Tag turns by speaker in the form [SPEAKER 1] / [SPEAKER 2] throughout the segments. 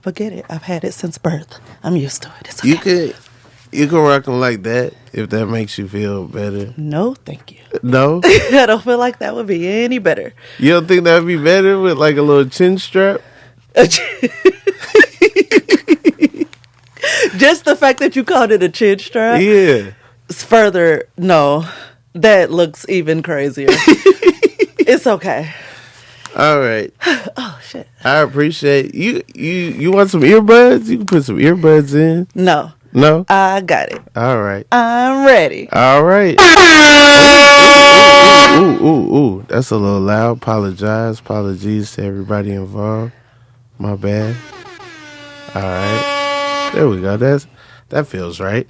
[SPEAKER 1] Forget it. I've had it since birth. I'm used to it. It's okay.
[SPEAKER 2] You can rock them like that if that makes you feel better.
[SPEAKER 1] No, thank you.
[SPEAKER 2] No?
[SPEAKER 1] I don't feel like that would be any better.
[SPEAKER 2] You don't think that would be better with like a little chin strap?
[SPEAKER 1] Just the fact that you called it a chin strap?
[SPEAKER 2] Yeah.
[SPEAKER 1] Further, no. That looks even crazier. It's okay.
[SPEAKER 2] All right.
[SPEAKER 1] Oh, shit.
[SPEAKER 2] I appreciate you. You want some earbuds? You can put some earbuds in.
[SPEAKER 1] No.
[SPEAKER 2] No?
[SPEAKER 1] I got it.
[SPEAKER 2] All right.
[SPEAKER 1] I'm ready.
[SPEAKER 2] All right. Ooh. That's a little loud. Apologies to everybody involved. My bad. All right. There we go. That feels right.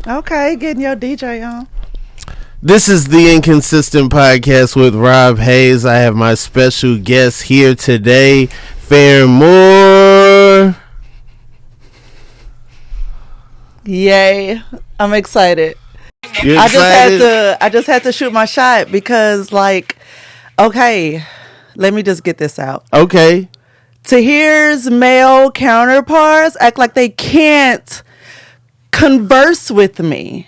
[SPEAKER 1] Okay, getting your DJ on.
[SPEAKER 2] This is the Inconsistent Podcast with Rob Haze. I have my special guest here today, Farren Moore.
[SPEAKER 1] Yay. I'm excited.
[SPEAKER 2] You're excited?
[SPEAKER 1] I just had to shoot my shot because, like, okay, let me just get this out.
[SPEAKER 2] Okay.
[SPEAKER 1] Tahir's male counterparts act like they can't converse with me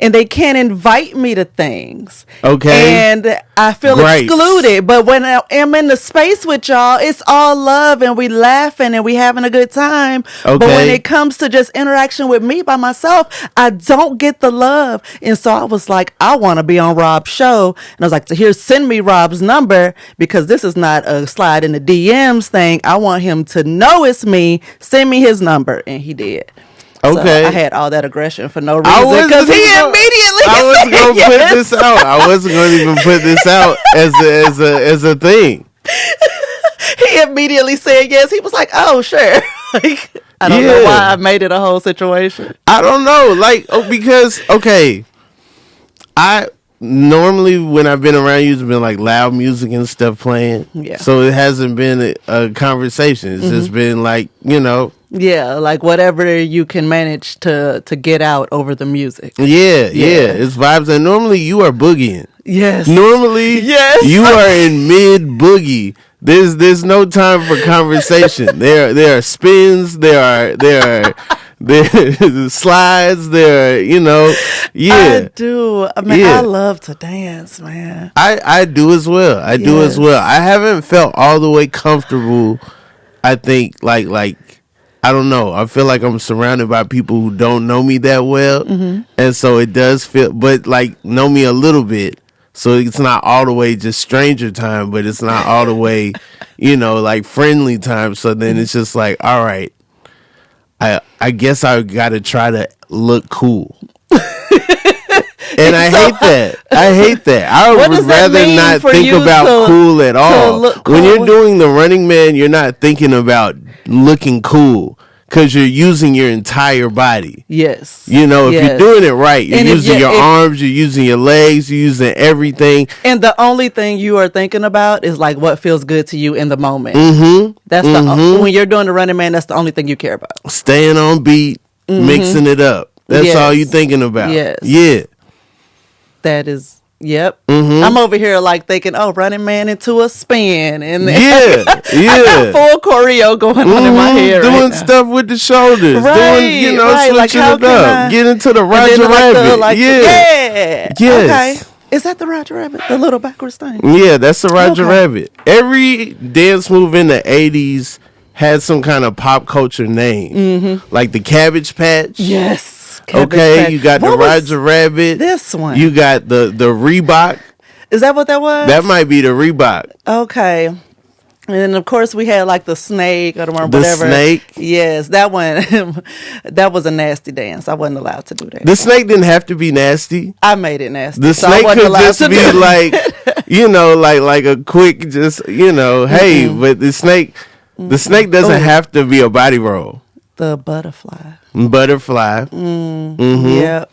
[SPEAKER 1] and they can't invite me to things.
[SPEAKER 2] Okay.
[SPEAKER 1] And I feel excluded. But when I'm in the space with y'all, it's all love and we laughing and we having a good time.
[SPEAKER 2] Okay.
[SPEAKER 1] But when it comes to just interaction with me by myself, I don't get the love. And so I was like, I want to be on Rob's show. And I was like, Tahir, send me Rob's number because this is not a slide in the DMs thing. I want him to know it's me. Send me his number. And he did.
[SPEAKER 2] Okay.
[SPEAKER 1] So I had all that aggression for no reason because he immediately
[SPEAKER 2] I wasn't
[SPEAKER 1] said
[SPEAKER 2] gonna
[SPEAKER 1] yes.
[SPEAKER 2] put this out. I wasn't gonna even put this out as a thing.
[SPEAKER 1] He immediately said yes. He was like, "Oh, sure." Like, I don't know why I made it a whole situation.
[SPEAKER 2] I don't know, because I normally when I've been around you, it's been like loud music and stuff playing.
[SPEAKER 1] Yeah.
[SPEAKER 2] So it hasn't been a conversation. It's just been like,
[SPEAKER 1] Yeah, like whatever you can manage to get out over the music.
[SPEAKER 2] Yeah. It's vibes. And normally you are boogieing.
[SPEAKER 1] Yes.
[SPEAKER 2] Normally,
[SPEAKER 1] yes.
[SPEAKER 2] You are in mid boogie. There's no time for conversation. There are spins. There are slides. Yeah.
[SPEAKER 1] I do. I mean, I love to dance, man.
[SPEAKER 2] I do as well. I haven't felt all the way comfortable. I think like I don't know. I feel like I'm surrounded by people who don't know me that well, and so it does feel, but like know me a little bit. So it's not all the way just stranger time, but it's not all the way, like friendly time. So then it's just like, all right, I guess I got to try to look cool. And I hate that. I would rather not think about cool at all. Cool. When you're doing the Running Man, you're not thinking about looking cool because you're using your entire body.
[SPEAKER 1] Yes.
[SPEAKER 2] If you're doing it right, you're using your arms, you're using your legs, you're using everything.
[SPEAKER 1] And the only thing you are thinking about is like what feels good to you in the moment. That's when you're doing the Running Man, that's the only thing you care about.
[SPEAKER 2] Staying on beat, mixing it up. That's all you're thinking about.
[SPEAKER 1] Yes.
[SPEAKER 2] Yeah.
[SPEAKER 1] That is, yep. I'm over here like thinking, Running Man into a spin. And
[SPEAKER 2] I
[SPEAKER 1] got full choreo going on in my head
[SPEAKER 2] doing stuff with the shoulders. Switching
[SPEAKER 1] like,
[SPEAKER 2] it up. Get into the Roger Rabbit.
[SPEAKER 1] Yes.
[SPEAKER 2] Okay.
[SPEAKER 1] Is that the Roger Rabbit? The little backwards thing?
[SPEAKER 2] Yeah, that's the Roger Rabbit. Every dance move in the 80s had some kind of pop culture name. Like the Cabbage Patch.
[SPEAKER 1] Yes.
[SPEAKER 2] You got the Roger Rabbit.
[SPEAKER 1] This one.
[SPEAKER 2] You got the Reebok.
[SPEAKER 1] Is that what that was?
[SPEAKER 2] That might be the Reebok.
[SPEAKER 1] Okay. And then, of course, we had like the snake or whatever.
[SPEAKER 2] The snake?
[SPEAKER 1] Yes, that one. That was a nasty dance. I wasn't allowed to do that.
[SPEAKER 2] The snake didn't have to be nasty.
[SPEAKER 1] I made it nasty.
[SPEAKER 2] The snake could just be like, like a quick just, hey, but the snake doesn't have to be a body roll.
[SPEAKER 1] The butterfly.
[SPEAKER 2] Yeah.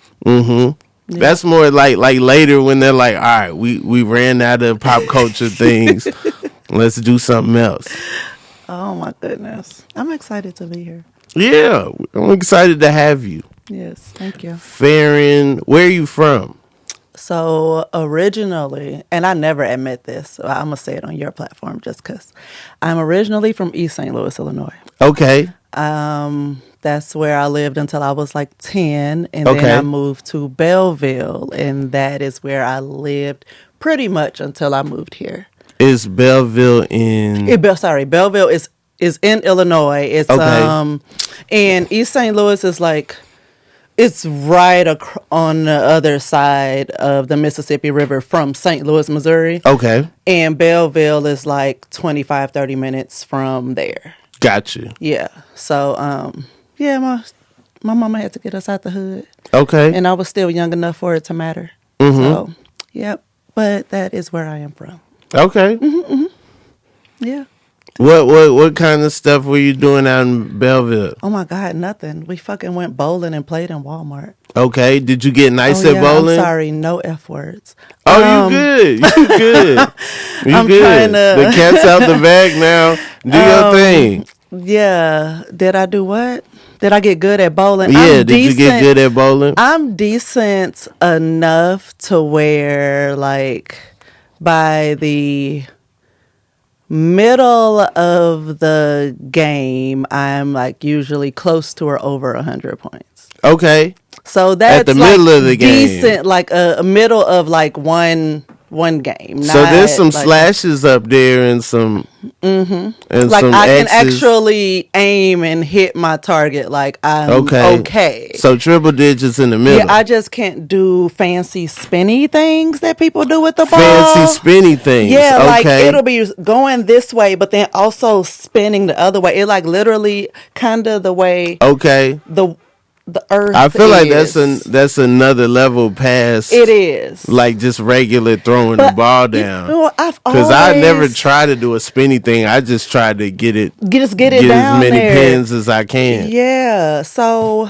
[SPEAKER 2] That's more like later when they're like, all right, we ran out of pop culture things. Let's do something else.
[SPEAKER 1] Oh my goodness. I'm excited to be here.
[SPEAKER 2] Yeah, I'm excited to have you.
[SPEAKER 1] Yes, thank you.
[SPEAKER 2] Farren, where are you from?
[SPEAKER 1] So originally, and I never admit this, so I'm going to say it on your platform just because I'm originally from East St. Louis, Illinois.
[SPEAKER 2] Okay.
[SPEAKER 1] That's where I lived until I was like 10. And
[SPEAKER 2] Okay.
[SPEAKER 1] then I moved to Belleville, and that is where I lived pretty much until I moved here.
[SPEAKER 2] Is Belleville in...
[SPEAKER 1] Belleville is in Illinois. It's
[SPEAKER 2] Okay.
[SPEAKER 1] and East St. Louis is like, it's right on the other side of the Mississippi River from St. Louis, Missouri.
[SPEAKER 2] Okay.
[SPEAKER 1] And Belleville is like 25, 30 minutes from there.
[SPEAKER 2] Gotcha.
[SPEAKER 1] Yeah. So, yeah, my mama had to get us out the hood.
[SPEAKER 2] Okay.
[SPEAKER 1] And I was still young enough for it to matter.
[SPEAKER 2] Mm-hmm.
[SPEAKER 1] So, yep. But that is where I am from.
[SPEAKER 2] Okay.
[SPEAKER 1] Yeah.
[SPEAKER 2] What kind of stuff were you doing out in Belleville?
[SPEAKER 1] Oh my God, nothing. We fucking went bowling and played in Walmart.
[SPEAKER 2] Okay. Did you get nice at
[SPEAKER 1] yeah,
[SPEAKER 2] bowling?
[SPEAKER 1] I'm sorry, no F words.
[SPEAKER 2] Oh, you good. You good. You
[SPEAKER 1] I'm
[SPEAKER 2] good.
[SPEAKER 1] trying to-
[SPEAKER 2] The cat's out the bag now. Do your thing.
[SPEAKER 1] Yeah. Did I do what? Did I get good at bowling?
[SPEAKER 2] Yeah, did you get good at bowling?
[SPEAKER 1] I'm decent enough to where, like, by the middle of the game, I'm like usually close to or over 100 points.
[SPEAKER 2] Okay.
[SPEAKER 1] So that's
[SPEAKER 2] At the
[SPEAKER 1] like
[SPEAKER 2] middle of the game.
[SPEAKER 1] decent, like a middle of like one game.
[SPEAKER 2] So there's some
[SPEAKER 1] like,
[SPEAKER 2] slashes up there and some and
[SPEAKER 1] like
[SPEAKER 2] some
[SPEAKER 1] I can
[SPEAKER 2] X's.
[SPEAKER 1] actually aim and hit my target. Like I'm okay.
[SPEAKER 2] So triple digits in the middle.
[SPEAKER 1] Yeah, I just can't do fancy spinny things that people do with the ball.
[SPEAKER 2] Fancy spinny things.
[SPEAKER 1] Yeah, like
[SPEAKER 2] okay.
[SPEAKER 1] it'll be going this way, but then also spinning the other way. It like literally kind of the way
[SPEAKER 2] Okay.
[SPEAKER 1] the earth.
[SPEAKER 2] I feel like
[SPEAKER 1] is.
[SPEAKER 2] that's another level past.
[SPEAKER 1] It is
[SPEAKER 2] like just regular throwing the ball down.
[SPEAKER 1] Because
[SPEAKER 2] I never try to do a spinny thing. I just try to get it
[SPEAKER 1] get down
[SPEAKER 2] as many
[SPEAKER 1] there.
[SPEAKER 2] pins as I can.
[SPEAKER 1] Yeah. So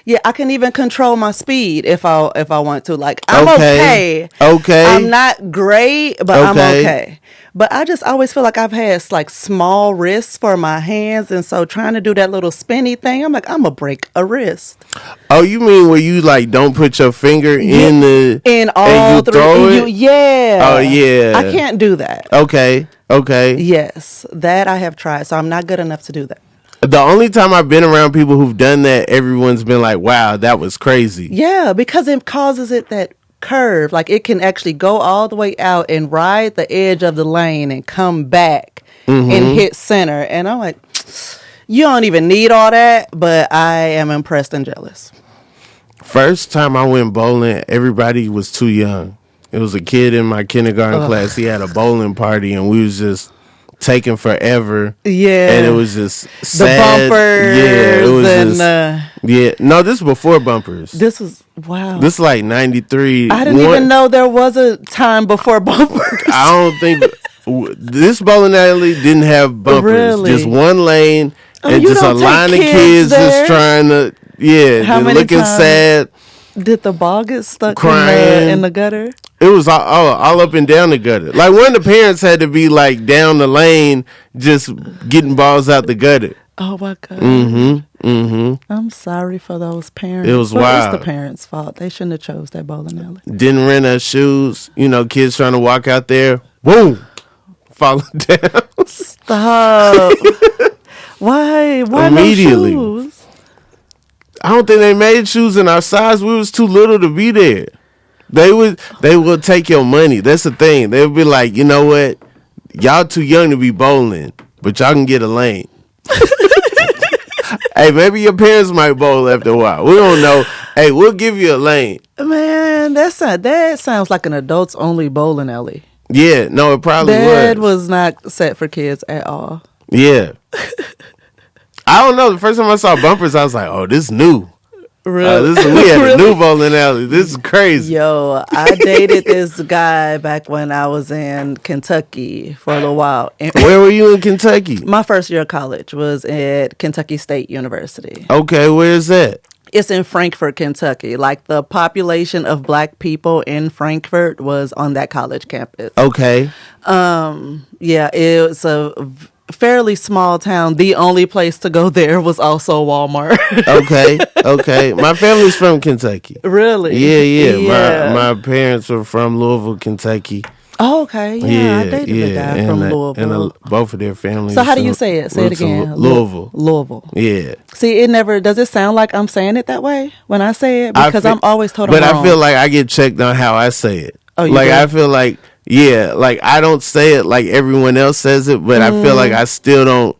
[SPEAKER 1] yeah, I can even control my speed if I want to. Like I'm okay.
[SPEAKER 2] Okay.
[SPEAKER 1] I'm not great, but I'm
[SPEAKER 2] Okay.
[SPEAKER 1] okay. But I just always feel like I've had like small wrists for my hands, and so trying to do that little spinny thing, I'm like, I'm gonna break a wrist.
[SPEAKER 2] Oh, you mean where you like don't put your finger in the
[SPEAKER 1] in all
[SPEAKER 2] and you
[SPEAKER 1] three?
[SPEAKER 2] throw it?
[SPEAKER 1] Yeah.
[SPEAKER 2] Oh yeah.
[SPEAKER 1] I can't do that.
[SPEAKER 2] Okay.
[SPEAKER 1] Yes, that I have tried, so I'm not good enough to do that.
[SPEAKER 2] The only time I've been around people who've done that, everyone's been like, "Wow, that was crazy."
[SPEAKER 1] Yeah, because it causes it that curve. Like it can actually go all the way out and ride the edge of the lane and come back and hit center. And I'm like, you don't even need all that, but I am impressed and jealous.
[SPEAKER 2] First time I went bowling, everybody was too young. It was a kid in my kindergarten class. He had a bowling party, and we was just taking forever.
[SPEAKER 1] Yeah,
[SPEAKER 2] and it was just sad.
[SPEAKER 1] The bumpers.
[SPEAKER 2] Yeah, it was
[SPEAKER 1] and,
[SPEAKER 2] just. Yeah, no, this is before bumpers.
[SPEAKER 1] This was wow.
[SPEAKER 2] This is like 93.
[SPEAKER 1] I didn't even know there was a time before bumpers.
[SPEAKER 2] I don't think this bowling alley didn't have bumpers.
[SPEAKER 1] Really?
[SPEAKER 2] Just one lane and
[SPEAKER 1] you
[SPEAKER 2] just a
[SPEAKER 1] don't take
[SPEAKER 2] line of
[SPEAKER 1] kids
[SPEAKER 2] kids
[SPEAKER 1] there?
[SPEAKER 2] just trying to. Yeah,
[SPEAKER 1] How
[SPEAKER 2] just
[SPEAKER 1] many
[SPEAKER 2] looking
[SPEAKER 1] times?
[SPEAKER 2] sad.
[SPEAKER 1] Did the ball get stuck
[SPEAKER 2] Crying.
[SPEAKER 1] in the gutter?
[SPEAKER 2] It was all up and down the gutter. Like one of the parents had to be like down the lane, just getting balls out the gutter.
[SPEAKER 1] Oh my God. I'm sorry for those parents.
[SPEAKER 2] It was
[SPEAKER 1] But
[SPEAKER 2] wild.
[SPEAKER 1] It's the parents' fault. They shouldn't have chose that bowling alley.
[SPEAKER 2] Didn't rent us shoes. You know, kids trying to walk out there, boom, falling down.
[SPEAKER 1] Stop. Why
[SPEAKER 2] Immediately.
[SPEAKER 1] no shoes?
[SPEAKER 2] I don't think they made shoes in our size. We was too little to be there. They will take your money. That's the thing. They would be like, you know what? Y'all too young to be bowling, but y'all can get a lane. Hey, maybe your parents might bowl after a while. We don't know. Hey, we'll give you a lane.
[SPEAKER 1] Man, that sounds like an adults only bowling alley.
[SPEAKER 2] Yeah, no, it probably
[SPEAKER 1] That
[SPEAKER 2] was.
[SPEAKER 1] was not set for kids at all.
[SPEAKER 2] Yeah. I don't know. The first time I saw bumpers, I was like, oh, this is new.
[SPEAKER 1] Really?
[SPEAKER 2] We had a
[SPEAKER 1] Really?
[SPEAKER 2] new bowling alley. This is crazy.
[SPEAKER 1] Yo, I dated this guy back when I was in Kentucky for a little while. And
[SPEAKER 2] Where were you in Kentucky?
[SPEAKER 1] my first year of college was at Kentucky State University.
[SPEAKER 2] Okay, where's that?
[SPEAKER 1] It's in Frankfort, Kentucky. Like the population of black people in Frankfort was on that college campus.
[SPEAKER 2] Okay.
[SPEAKER 1] Yeah, it was a fairly small town. The only place to go there was also Walmart.
[SPEAKER 2] Okay. My family's from Kentucky.
[SPEAKER 1] Really?
[SPEAKER 2] Yeah. My parents are from Louisville, Kentucky.
[SPEAKER 1] Oh, okay. Yeah, I dated a guy from Louisville.
[SPEAKER 2] And both of their families.
[SPEAKER 1] So how do you say it? Say it again.
[SPEAKER 2] Louisville.
[SPEAKER 1] Louisville.
[SPEAKER 2] Yeah.
[SPEAKER 1] See, does it sound like I'm saying it that way when I say it? Because I'm always told I'm wrong.
[SPEAKER 2] But I feel like I get checked on how I say it.
[SPEAKER 1] Oh, you
[SPEAKER 2] like,
[SPEAKER 1] do?
[SPEAKER 2] I feel like, yeah, like I don't say it like everyone else says it, but I feel like I still don't,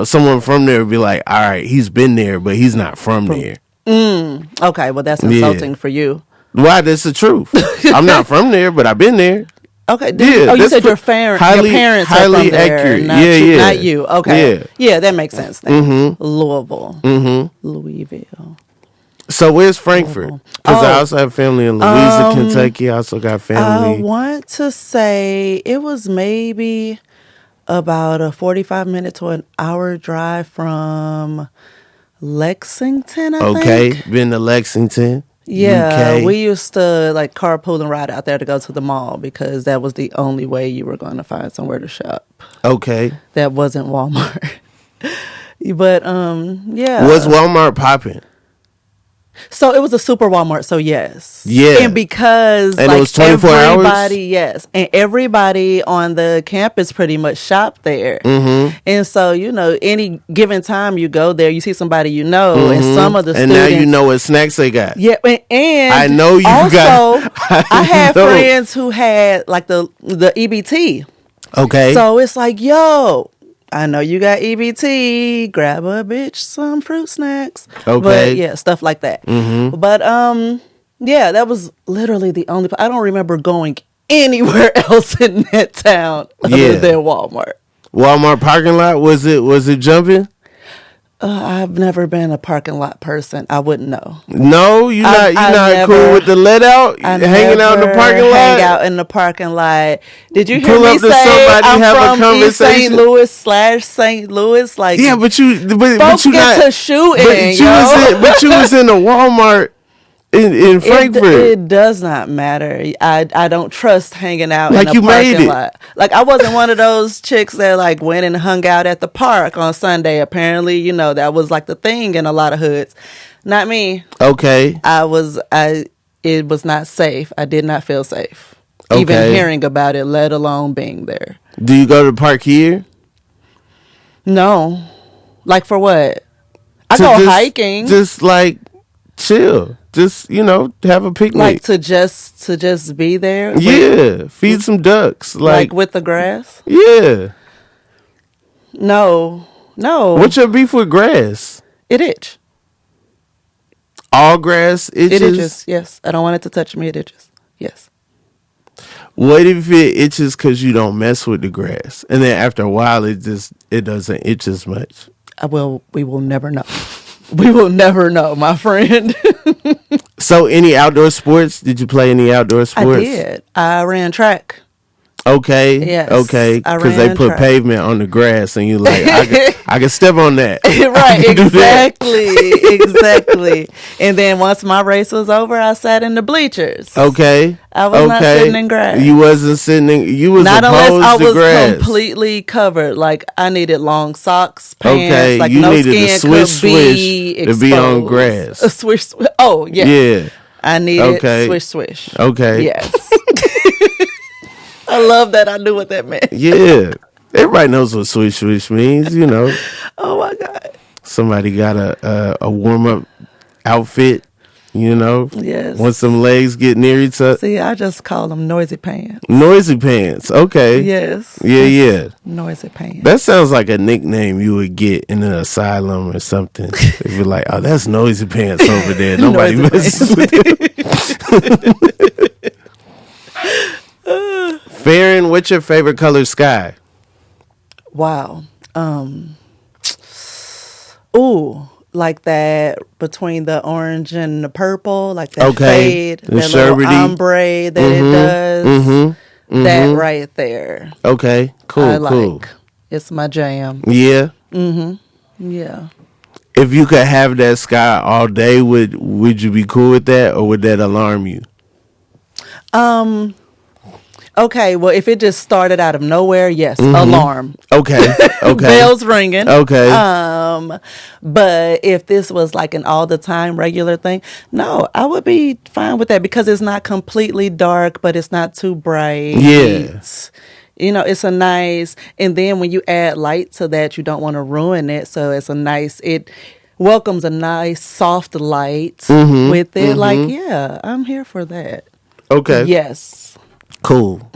[SPEAKER 2] someone from there would be like, all right, he's been there, but he's not from there.
[SPEAKER 1] Okay, well, that's insulting for you.
[SPEAKER 2] Why? That's the truth. I'm not from there, but I've been there.
[SPEAKER 1] Okay. You said your parents are from there.
[SPEAKER 2] Accurate.
[SPEAKER 1] Not you. Okay. Yeah, that makes sense then. Louisville. Louisville.
[SPEAKER 2] So where's Frankfurt? Because I also have family in Louisa, Kentucky. I also got family.
[SPEAKER 1] I want to say it was maybe about a 45-minute to an hour drive from Lexington, I think.
[SPEAKER 2] Okay, been to Lexington.
[SPEAKER 1] Yeah,
[SPEAKER 2] UK.
[SPEAKER 1] we used to like carpool and ride out there to go to the mall because that was the only way you were going to find somewhere to shop.
[SPEAKER 2] Okay.
[SPEAKER 1] That wasn't Walmart. But yeah.
[SPEAKER 2] Was Walmart popping?
[SPEAKER 1] So it was a super Walmart, so yes.
[SPEAKER 2] Yeah.
[SPEAKER 1] And because
[SPEAKER 2] and it was 24 hours?
[SPEAKER 1] Yes. And everybody on the campus pretty much shopped there. And so, any given time you go there, you see somebody and some of the students.
[SPEAKER 2] And now you know what snacks they got.
[SPEAKER 1] Yeah, and
[SPEAKER 2] I know you got.
[SPEAKER 1] I had friends who had like the EBT.
[SPEAKER 2] Okay.
[SPEAKER 1] So it's like, yo, I know you got EBT. Grab a bitch some fruit snacks.
[SPEAKER 2] Okay.
[SPEAKER 1] But yeah, stuff like that. But yeah, that was literally the only. I don't remember going anywhere else in that town other than Walmart.
[SPEAKER 2] Walmart parking lot, was it jumping?
[SPEAKER 1] I've never been a parking lot person. I wouldn't know.
[SPEAKER 2] No, you're not cool with the let out, hanging out in the parking lot.
[SPEAKER 1] Hang out in the parking lot. Did you hear
[SPEAKER 2] Pull
[SPEAKER 1] me
[SPEAKER 2] up to
[SPEAKER 1] say
[SPEAKER 2] somebody,
[SPEAKER 1] I'm
[SPEAKER 2] have
[SPEAKER 1] from
[SPEAKER 2] a
[SPEAKER 1] East St.
[SPEAKER 2] conversation?
[SPEAKER 1] Louis/St. Louis? Like,
[SPEAKER 2] yeah, but you
[SPEAKER 1] folks
[SPEAKER 2] you
[SPEAKER 1] get
[SPEAKER 2] not
[SPEAKER 1] to shooting.
[SPEAKER 2] But you was in a Walmart in Frankfurt.
[SPEAKER 1] It does not matter. I don't trust hanging out
[SPEAKER 2] like
[SPEAKER 1] in a parking lot. Like, I wasn't one of those chicks that like went and hung out at the park on Sunday. Apparently, that was like the thing in a lot of hoods. Not me.
[SPEAKER 2] Okay.
[SPEAKER 1] It was not safe. I did not feel safe.
[SPEAKER 2] Okay.
[SPEAKER 1] Even hearing about it, let alone being there.
[SPEAKER 2] Do you go to the park here?
[SPEAKER 1] No. Like, for what? I go hiking.
[SPEAKER 2] Just like chill. Just, have a picnic.
[SPEAKER 1] Like to just be there?
[SPEAKER 2] Yeah. Feed some ducks.
[SPEAKER 1] Like with the grass?
[SPEAKER 2] Yeah.
[SPEAKER 1] No.
[SPEAKER 2] What's your beef with grass?
[SPEAKER 1] It itch.
[SPEAKER 2] All grass itches?
[SPEAKER 1] It itches, yes. I don't want it to touch me. It itches. Yes.
[SPEAKER 2] What if it itches because you don't mess with the grass? And then after a while, it doesn't itch as much?
[SPEAKER 1] We will never know. We will never know, my friend.
[SPEAKER 2] So any outdoor sports? Did you play any outdoor sports?
[SPEAKER 1] I did. I ran track.
[SPEAKER 2] Okay.
[SPEAKER 1] Yes.
[SPEAKER 2] Okay. Because they put pavement on the grass and you like, I can step on that.
[SPEAKER 1] Right. Exactly. And then once my race was over, I sat in the bleachers.
[SPEAKER 2] Okay.
[SPEAKER 1] I was not sitting in grass.
[SPEAKER 2] You wasn't sitting in, you was
[SPEAKER 1] not
[SPEAKER 2] opposed
[SPEAKER 1] unless I
[SPEAKER 2] to
[SPEAKER 1] was
[SPEAKER 2] grass.
[SPEAKER 1] completely covered. Like, I needed long socks, pants.
[SPEAKER 2] Okay.
[SPEAKER 1] Like,
[SPEAKER 2] you
[SPEAKER 1] no
[SPEAKER 2] needed
[SPEAKER 1] skin
[SPEAKER 2] a swish
[SPEAKER 1] could be
[SPEAKER 2] to be on grass.
[SPEAKER 1] A swish. Oh, yeah.
[SPEAKER 2] Yeah.
[SPEAKER 1] I needed swish.
[SPEAKER 2] Okay.
[SPEAKER 1] Yes. I love that. I knew what that meant.
[SPEAKER 2] Yeah. Everybody knows what swish means,
[SPEAKER 1] Oh, my God.
[SPEAKER 2] Somebody got a warm-up outfit,
[SPEAKER 1] Yes.
[SPEAKER 2] Once some legs get near each other.
[SPEAKER 1] See, I just call them noisy pants.
[SPEAKER 2] Noisy pants. Okay.
[SPEAKER 1] Yes.
[SPEAKER 2] Yeah.
[SPEAKER 1] Noisy pants.
[SPEAKER 2] That sounds like a nickname you would get in an asylum or something. If you're like, oh, that's noisy pants over there. Nobody messes with it. Farren, what's your favorite color sky?
[SPEAKER 1] Wow. Ooh, like that between the orange and the purple, like that fade,
[SPEAKER 2] the
[SPEAKER 1] that
[SPEAKER 2] sherbety.
[SPEAKER 1] little ombre that it does. That right there.
[SPEAKER 2] Okay, cool,
[SPEAKER 1] I like.
[SPEAKER 2] cool.
[SPEAKER 1] It's my jam.
[SPEAKER 2] Yeah.
[SPEAKER 1] Yeah.
[SPEAKER 2] If you could have that sky all day, would you be cool with that, or would that alarm you?
[SPEAKER 1] Okay, well, if it just started out of nowhere, yes, alarm.
[SPEAKER 2] Okay.
[SPEAKER 1] Bells ringing.
[SPEAKER 2] Okay.
[SPEAKER 1] But if this was like an all the time regular thing, no, I would be fine with that because it's not completely dark, but it's not too bright.
[SPEAKER 2] Yeah.
[SPEAKER 1] You know, it's a nice, and then when you add light to that, you don't want to ruin it. So it's a nice, it welcomes a nice soft light with it. Like, yeah, I'm here for that.
[SPEAKER 2] Okay.
[SPEAKER 1] Yes.
[SPEAKER 2] Cool.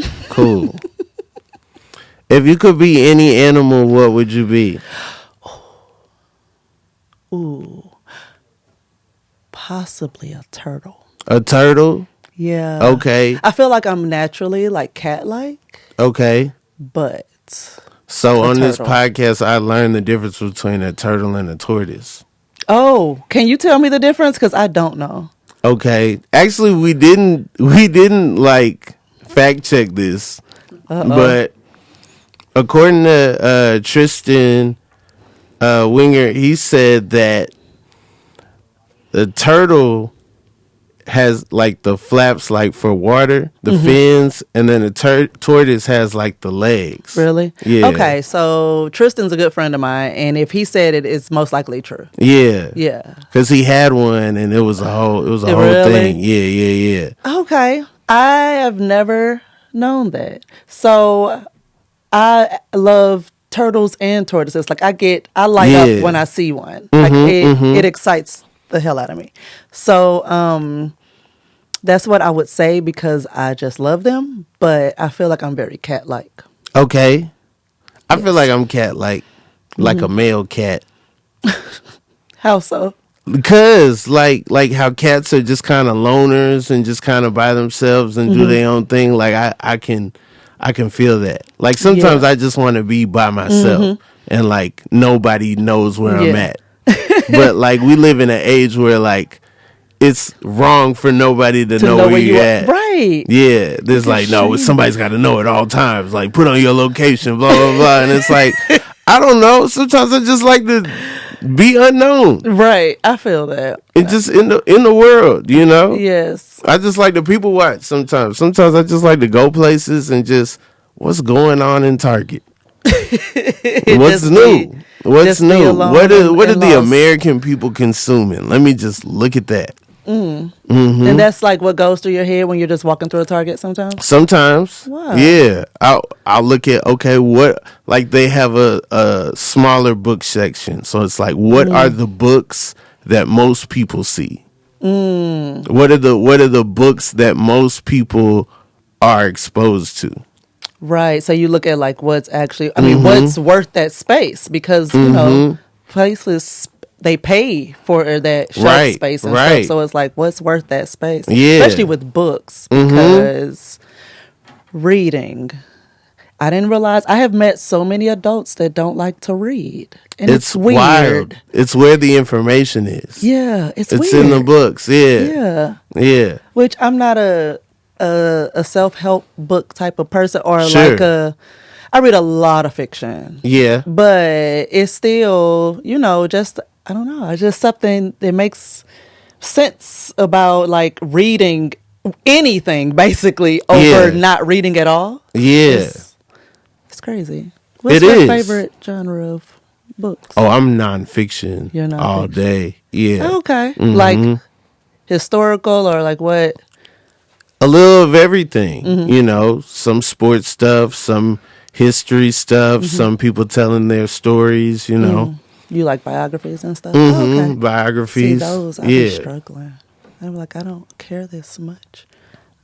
[SPEAKER 2] If you could be any animal, what would you be?
[SPEAKER 1] Ooh. Possibly a turtle.
[SPEAKER 2] A turtle?
[SPEAKER 1] Yeah.
[SPEAKER 2] Okay.
[SPEAKER 1] I feel like I'm naturally like cat-like,
[SPEAKER 2] Okay.
[SPEAKER 1] but
[SPEAKER 2] So on this
[SPEAKER 1] turtle.
[SPEAKER 2] podcast, I learned the difference between a turtle and a tortoise.
[SPEAKER 1] Oh, can you tell me the difference? Because I don't know.
[SPEAKER 2] Okay. Actually, we didn't like fact check this, but according to Tristan Winger, he said that the turtle has like the flaps like for water, the fins, and then the tortoise has like the legs.
[SPEAKER 1] Really?
[SPEAKER 2] Yeah.
[SPEAKER 1] Okay, so Tristan's a good friend of mine, and if he said it, it's most likely true.
[SPEAKER 2] Yeah.
[SPEAKER 1] Yeah.
[SPEAKER 2] Because he had one, and it was a whole
[SPEAKER 1] Really?
[SPEAKER 2] thing. Yeah.
[SPEAKER 1] Okay. I have never known that. So I love turtles and tortoises. Like I light up when I see one. Like it excites the hell out of me. So that's what I would say because I just love them, but I feel like I'm very cat-like.
[SPEAKER 2] Okay. I feel like I'm cat-like, like a male cat.
[SPEAKER 1] How so?
[SPEAKER 2] Because like how cats are just kind of loners and just kind of by themselves and do their own thing. Like I can feel that. Like sometimes I just want to be by myself and like nobody knows where I'm at. But like we live in an age where like it's wrong for nobody to know where you at.
[SPEAKER 1] Right.
[SPEAKER 2] Yeah. There's like, no, somebody's got to know at all times. Like put on your location, blah, blah, blah. And it's like, I don't know. Sometimes I just like to be unknown.
[SPEAKER 1] Right. I feel that.
[SPEAKER 2] And just in the world, you know?
[SPEAKER 1] Yes.
[SPEAKER 2] I just like to people watch sometimes. Sometimes I just like to go places and just what's going on in Target. What's new? What's new? What are the American people consuming? Let me just look at that.
[SPEAKER 1] And that's like what goes through your head when you're just walking through a Target sometimes?
[SPEAKER 2] Sometimes.
[SPEAKER 1] Wow.
[SPEAKER 2] Yeah. I'll look at, okay, what, like they have a smaller book section. So it's like, what are the books that most people see? What are the books that most people are exposed to?
[SPEAKER 1] Right. So you look at like what's actually, I mean, what's worth that space? Because, you know, places, they pay for that shelf space and stuff. So it's like, what's worth that space?
[SPEAKER 2] Yeah.
[SPEAKER 1] Especially with books. Because reading, I didn't realize, I have met so many adults that don't like to read. And it's weird.
[SPEAKER 2] Wild. It's where the information is.
[SPEAKER 1] Yeah. It's weird.
[SPEAKER 2] It's in the books. Yeah. Yeah.
[SPEAKER 1] Which I'm not a self-help book type of person or I read a lot of fiction. Yeah. But it's still, you know, just, I don't know, it's just something that makes sense about like reading anything basically over not reading at all. Yeah. It's crazy. What's your favorite genre of books?
[SPEAKER 2] Oh, I'm nonfiction.
[SPEAKER 1] You're nonfiction
[SPEAKER 2] all day. Yeah.
[SPEAKER 1] Okay. Like historical or like what?
[SPEAKER 2] A little of everything, you know, some sports stuff, some history stuff, some people telling their stories, you know.
[SPEAKER 1] You like biographies and stuff? Okay.
[SPEAKER 2] Biographies.
[SPEAKER 1] See, those, I'd be struggling. I'm like, I don't care this much.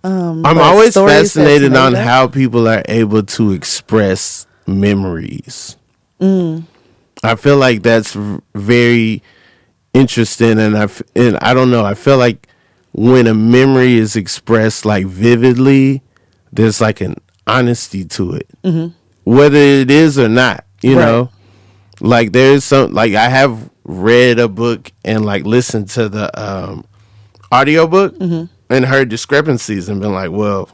[SPEAKER 2] I'm always fascinated on how people are able to express memories. I feel like that's very interesting, and I don't know, I feel like when a memory is expressed like vividly, there's like an honesty to it, whether it is or not, you know. Like there's some, like I have read a book and like listened to the audio book and heard discrepancies and been like, well,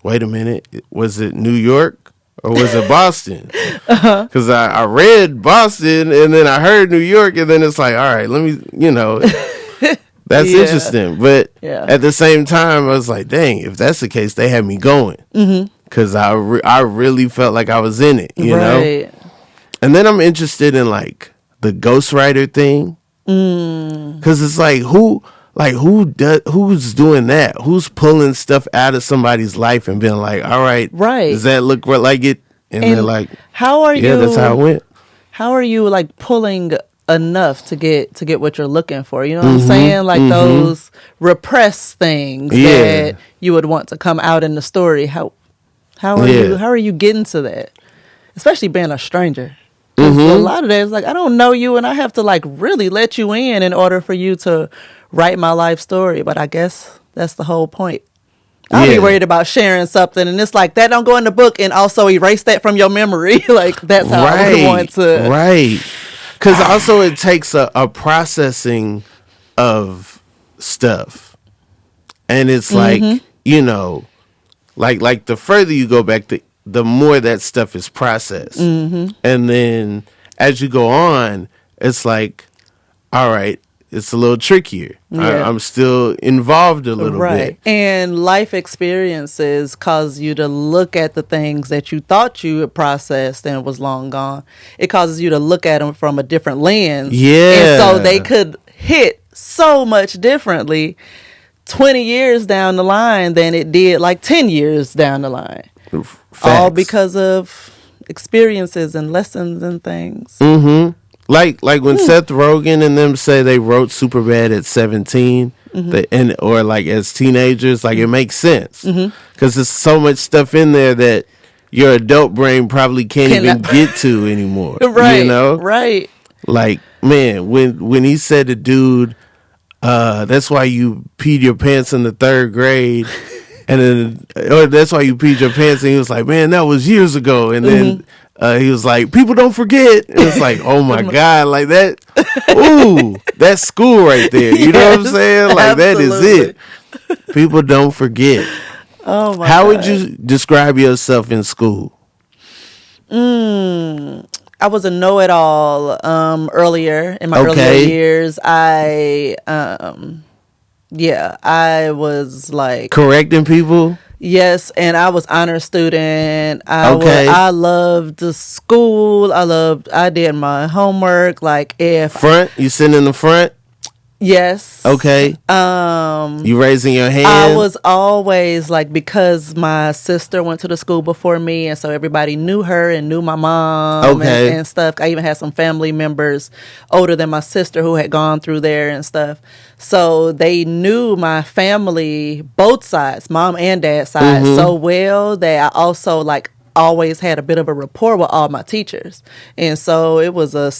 [SPEAKER 2] wait a minute, was it New York or was it Boston? Because I read Boston and then I heard New York and then it's like, all right, let me, you know. That's interesting. But at the same time, I was like, dang, if that's the case, they had me going. Because because I really felt like I was in it, you know? And then I'm interested in like the ghostwriter thing. Because it's like, who's doing that? Who's pulling stuff out of somebody's life and being like, all right, does that look like it? And they're like,
[SPEAKER 1] how are you?
[SPEAKER 2] That's how it went.
[SPEAKER 1] How are you like pulling enough to get what you're looking for? You know what I'm saying? Like those repressed things that you would want to come out in the story. How are you getting to that? Especially being a stranger. A lot of days, like, I don't know you, and I have to like really let you in order for you to write my life story. But I guess that's the whole point. I'll be worried about sharing something, and it's like that don't go in the book, and also erase that from your memory. Like that's how I would want to.
[SPEAKER 2] Right. Because also it takes a processing of stuff, and it's like, you know, like the further you go back, the more that stuff is processed. And then as you go on, it's like, all right, it's a little trickier. I'm still involved a little bit.
[SPEAKER 1] And life experiences cause you to look at the things that you thought you had processed and was long gone. It causes you to look at them from a different lens. And so they could hit so much differently 20 years down the line than it did like 10 years down the line.
[SPEAKER 2] Facts.
[SPEAKER 1] All because of experiences and lessons and things.
[SPEAKER 2] Like when Seth Rogen and them say they wrote Superbad at 17, or like as teenagers, like it makes sense because there's so much stuff in there that your adult brain probably can't even get to anymore. You know, Like, man, when he said to dude, that's why you peed your pants in the 3rd grade. And then, or that's why you peed your pants. And he was like, man, that was years ago. And then he was like, people don't forget. And it's like, oh my God, like that. Ooh, that's school right there. You know what I'm saying? Like
[SPEAKER 1] absolutely.
[SPEAKER 2] That is it. People don't forget.
[SPEAKER 1] Oh my
[SPEAKER 2] How
[SPEAKER 1] God.
[SPEAKER 2] would you describe yourself in school?
[SPEAKER 1] I was a know-it-all earlier in my earlier years. I was like
[SPEAKER 2] correcting people.
[SPEAKER 1] Yes, and I was honor student. I loved the school. I did my homework. Like if
[SPEAKER 2] front, you sitting in the front.
[SPEAKER 1] Yes.
[SPEAKER 2] Okay. You raising your hand?
[SPEAKER 1] I was always like, because my sister went to the school before me, and so everybody knew her and knew my mom and stuff. I even had some family members older than my sister who had gone through there and stuff. So they knew my family, both sides, mom and dad side, so well that I also like always had a bit of a rapport with all my teachers. And so it was a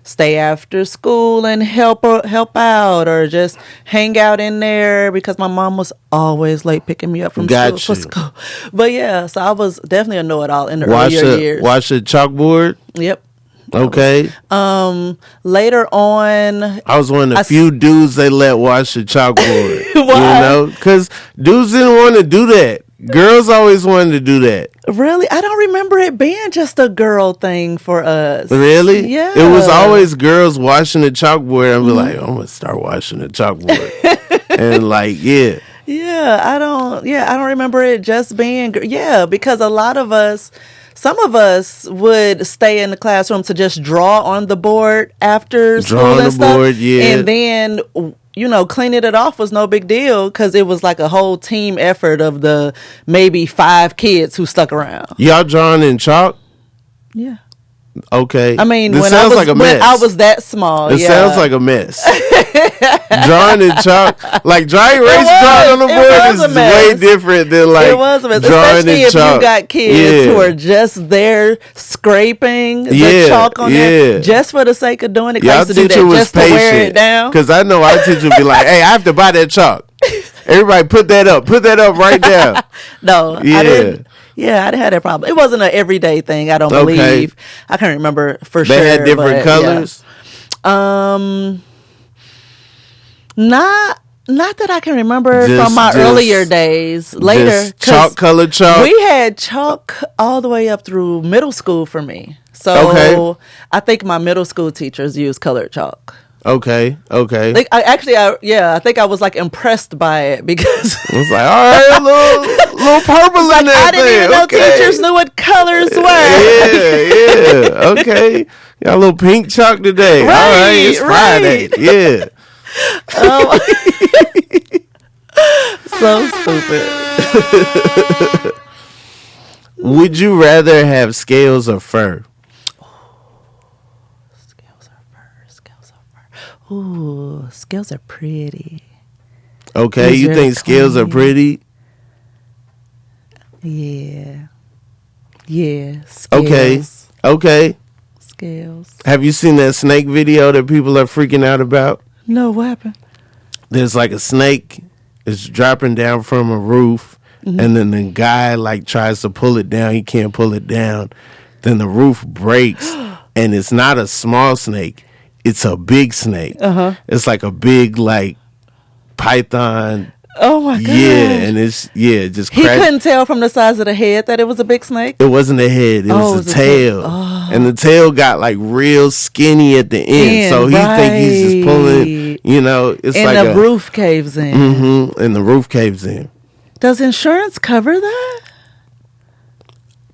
[SPEAKER 1] stay after school and help out, or just hang out in there, because my mom was always late picking me up from school. But yeah, so I was definitely a know-it-all in the earlier years.
[SPEAKER 2] Watch the chalkboard?
[SPEAKER 1] Yep.
[SPEAKER 2] Okay.
[SPEAKER 1] Later on,
[SPEAKER 2] I was one of the few dudes they let watch the chalkboard.
[SPEAKER 1] Why?
[SPEAKER 2] You know, because dudes didn't want to do that. Girls always wanted to do that.
[SPEAKER 1] Really? I don't remember it being just a girl thing for us.
[SPEAKER 2] Really?
[SPEAKER 1] Yeah.
[SPEAKER 2] It was always girls watching the chalkboard. I'd be like, I'm going to start watching the chalkboard. And like, yeah.
[SPEAKER 1] Yeah, I don't remember it just being, because a lot of us, some of us would stay in the classroom to just draw on the board after school and stuff. And then, cleaning it off was no big deal, because it was like a whole team effort of the maybe 5 kids who stuck around.
[SPEAKER 2] Y'all drawing in chalk?
[SPEAKER 1] Yeah.
[SPEAKER 2] Okay.
[SPEAKER 1] I mean,
[SPEAKER 2] when I
[SPEAKER 1] was that small,
[SPEAKER 2] it sounds like a mess. Drawing in chalk, like dry erase drawing on the board is way different than like
[SPEAKER 1] it was a mess.
[SPEAKER 2] Drawing
[SPEAKER 1] especially
[SPEAKER 2] in
[SPEAKER 1] if
[SPEAKER 2] chalk.
[SPEAKER 1] You got kids who are just there scraping the chalk on there just for the sake of doing it.
[SPEAKER 2] Y'all
[SPEAKER 1] used to do that just to wear it down.
[SPEAKER 2] Because I know our teacher would be like, "Hey, I have to buy that chalk. Everybody, put that up right now."
[SPEAKER 1] No, I didn't. Yeah, I didn't have that problem. It wasn't an everyday thing, I don't believe. I can't remember for sure.
[SPEAKER 2] They had different colors?
[SPEAKER 1] Yeah. Not that I can remember from my earlier days. Later,
[SPEAKER 2] chalk, colored chalk.
[SPEAKER 1] We had chalk all the way up through middle school for me. So I think my middle school teachers used colored chalk.
[SPEAKER 2] Okay.
[SPEAKER 1] Like I think I was like impressed by it because
[SPEAKER 2] It's like, all right, a little purple in
[SPEAKER 1] like
[SPEAKER 2] that
[SPEAKER 1] I didn't even know teachers knew what colors were.
[SPEAKER 2] Yeah. Okay. Got a little pink chalk today. All right, it's Friday. Yeah.
[SPEAKER 1] So stupid.
[SPEAKER 2] Would you rather have scales or fur?
[SPEAKER 1] Ooh, scales are pretty.
[SPEAKER 2] Okay, you think scales are pretty?
[SPEAKER 1] Yeah. Scales.
[SPEAKER 2] Okay.
[SPEAKER 1] Scales.
[SPEAKER 2] Have you seen that snake video that people are freaking out about?
[SPEAKER 1] No, what happened?
[SPEAKER 2] There's like a snake is dropping down from a roof, and then the guy like tries to pull it down. He can't pull it down. Then the roof breaks, and it's not a small snake. It's a big snake. It's like a big like python.
[SPEAKER 1] Oh my god!
[SPEAKER 2] Yeah, and it's just
[SPEAKER 1] he couldn't tell from the size of the head that it was a big snake.
[SPEAKER 2] It wasn't a head; it was a tail, and the tail got like real skinny at the end. So he think he's just pulling. You know, it's
[SPEAKER 1] and
[SPEAKER 2] like
[SPEAKER 1] the roof caves in.
[SPEAKER 2] And the roof caves in.
[SPEAKER 1] Does insurance cover that?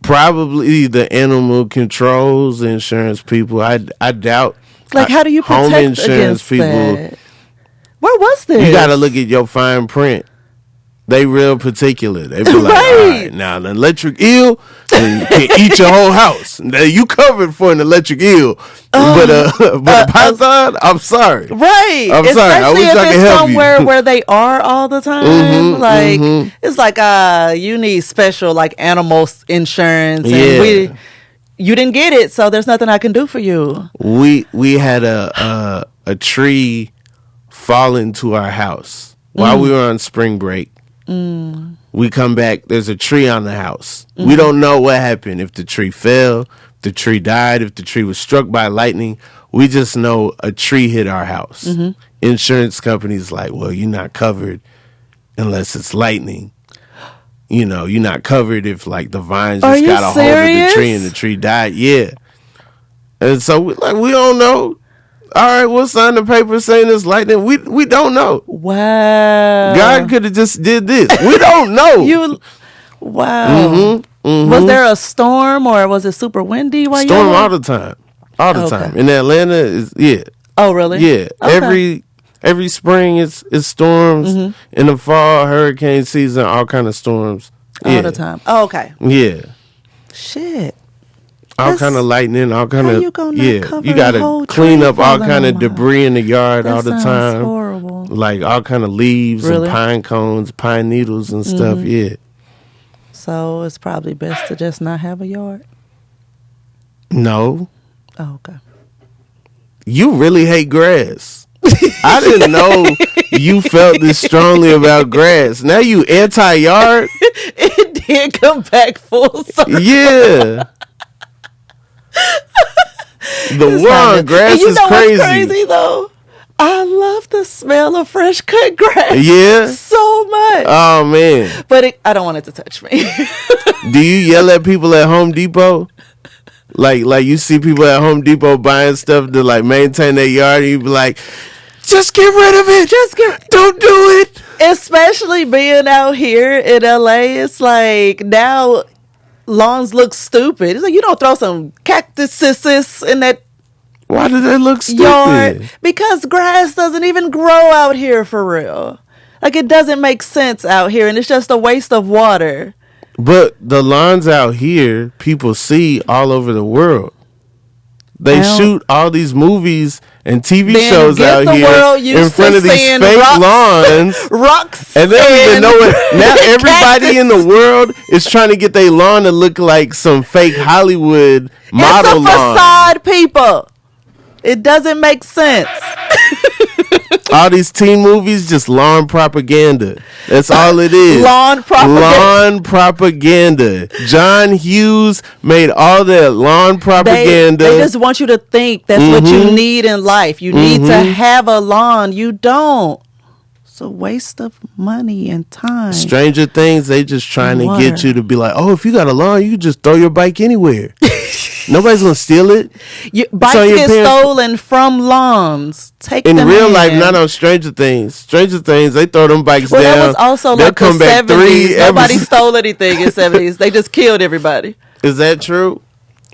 [SPEAKER 2] Probably the animal controls, the insurance people. I doubt.
[SPEAKER 1] Like, how do you protect
[SPEAKER 2] home insurance
[SPEAKER 1] against
[SPEAKER 2] people?
[SPEAKER 1] That? Where was this?
[SPEAKER 2] You got to look at your fine print. They real particular. They be like, all right, now an electric eel can eat your whole house. Now you covered for an electric eel, but a python, I'm sorry.
[SPEAKER 1] Right.
[SPEAKER 2] I'm sorry. I wish I could help you.
[SPEAKER 1] Somewhere where they are all the time. It's like you need special like animal insurance. And you didn't get it, so there's nothing I can do for you.
[SPEAKER 2] We had a tree fall into our house while we were on spring break. We come back, there's a tree on the house. We don't know what happened, if the tree fell, if the tree died, if the tree was struck by lightning. We just know a tree hit our house. Insurance company's like, well, you're not covered unless it's lightning. You know, you're not covered if like the vines just got a hold of the tree and the tree died. Yeah. And so we don't know. All right, we'll sign the paper saying it's lightning. We don't know.
[SPEAKER 1] Wow.
[SPEAKER 2] God could have just did this. We don't know.
[SPEAKER 1] Wow. Was there a storm or was it super windy?
[SPEAKER 2] Storm all the time. All the time. In Atlanta,
[SPEAKER 1] Oh, really?
[SPEAKER 2] Yeah.
[SPEAKER 1] Okay.
[SPEAKER 2] Every spring it's storms. In the fall, hurricane season, all kind of storms.
[SPEAKER 1] All the time. Oh, okay.
[SPEAKER 2] Yeah.
[SPEAKER 1] Shit.
[SPEAKER 2] All kind of lightning, all kind of
[SPEAKER 1] you
[SPEAKER 2] gotta clean up all kind of debris in the yard all the time.
[SPEAKER 1] Horrible.
[SPEAKER 2] Like all kind of leaves and pine cones, pine needles and stuff. Yeah.
[SPEAKER 1] So it's probably best to just not have a yard.
[SPEAKER 2] No.
[SPEAKER 1] Oh, okay.
[SPEAKER 2] You really hate grass. I didn't know you felt this strongly about grass. Now you anti-yard.
[SPEAKER 1] It did come back full circle.
[SPEAKER 2] Yeah. The war on grass is crazy.
[SPEAKER 1] What's crazy though? I love the smell of fresh cut grass.
[SPEAKER 2] Yeah.
[SPEAKER 1] So much.
[SPEAKER 2] Oh man.
[SPEAKER 1] But I don't want it to touch me.
[SPEAKER 2] Do you yell at people at Home Depot? Like you see people at Home Depot buying stuff to like maintain their yard, and you be like, just get rid of it. Don't do it.
[SPEAKER 1] Especially being out here in LA, it's like now lawns look stupid. It's like you don't throw some cactuses in that.
[SPEAKER 2] Why do they look stupid?
[SPEAKER 1] Yard because grass doesn't even grow out here for real. Like it doesn't make sense out here, and it's just a waste of water.
[SPEAKER 2] But the lawns out here, people see all over the world. They shoot all these movies and TV shows out here in front of these fake lawns.
[SPEAKER 1] Rocks.
[SPEAKER 2] And they don't even know it. Now everybody in the world is trying to get their lawn to look like some fake Hollywood model lawn.
[SPEAKER 1] It's a facade, people. It doesn't make sense.
[SPEAKER 2] All these teen movies, just lawn propaganda. That's all it is.
[SPEAKER 1] Lawn
[SPEAKER 2] propaganda. John Hughes made all that lawn propaganda.
[SPEAKER 1] They just want you to think that's what you need in life. You need to have a lawn. You don't. It's a waste of money and time.
[SPEAKER 2] Stranger Things, they just trying to get you to be like, oh, if you got a lawn, you can just throw your bike anywhere. Nobody's gonna steal it.
[SPEAKER 1] Bikes get stolen from lawns. Take
[SPEAKER 2] in
[SPEAKER 1] them
[SPEAKER 2] real life, not on Stranger Things. Stranger Things, they throw them bikes down.
[SPEAKER 1] That was also
[SPEAKER 2] They'll
[SPEAKER 1] like
[SPEAKER 2] come
[SPEAKER 1] the
[SPEAKER 2] back
[SPEAKER 1] 70s. Nobody stole anything in 70s. They just killed everybody.
[SPEAKER 2] Is that true?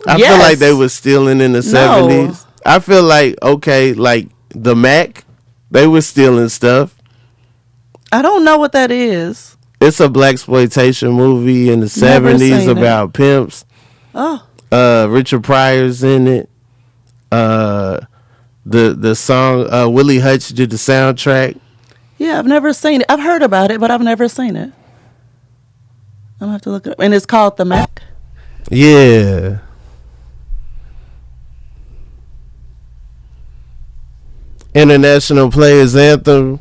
[SPEAKER 2] I
[SPEAKER 1] Yes.
[SPEAKER 2] feel like they were stealing in the 70s. I feel like, okay, like the Mac, they were stealing stuff.
[SPEAKER 1] I don't know what that is.
[SPEAKER 2] It's a blaxploitation movie in the 70s about pimps.
[SPEAKER 1] Oh.
[SPEAKER 2] Richard Pryor's in it. The song Willie Hutch did the soundtrack.
[SPEAKER 1] Yeah, I've never seen it. I've heard about it, but I've never seen it. I'm gonna have to look it up. And it's called The Mac?
[SPEAKER 2] Yeah. International Players Anthem.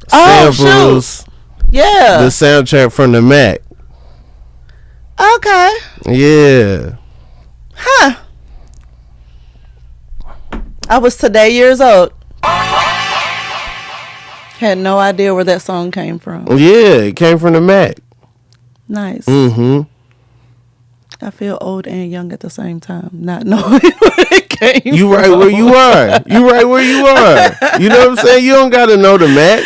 [SPEAKER 2] Samples.
[SPEAKER 1] Shoot. Yeah.
[SPEAKER 2] The soundtrack from the Mac.
[SPEAKER 1] Okay.
[SPEAKER 2] Yeah.
[SPEAKER 1] Huh. I was today years old. Had no idea where that song came from.
[SPEAKER 2] Yeah, it came from the Mac.
[SPEAKER 1] Nice.
[SPEAKER 2] Mm-hmm.
[SPEAKER 1] I feel old and young at the same time, not knowing where it came from.
[SPEAKER 2] You right where you are. You right where you are. You know what I'm saying? You don't got to know the Mac.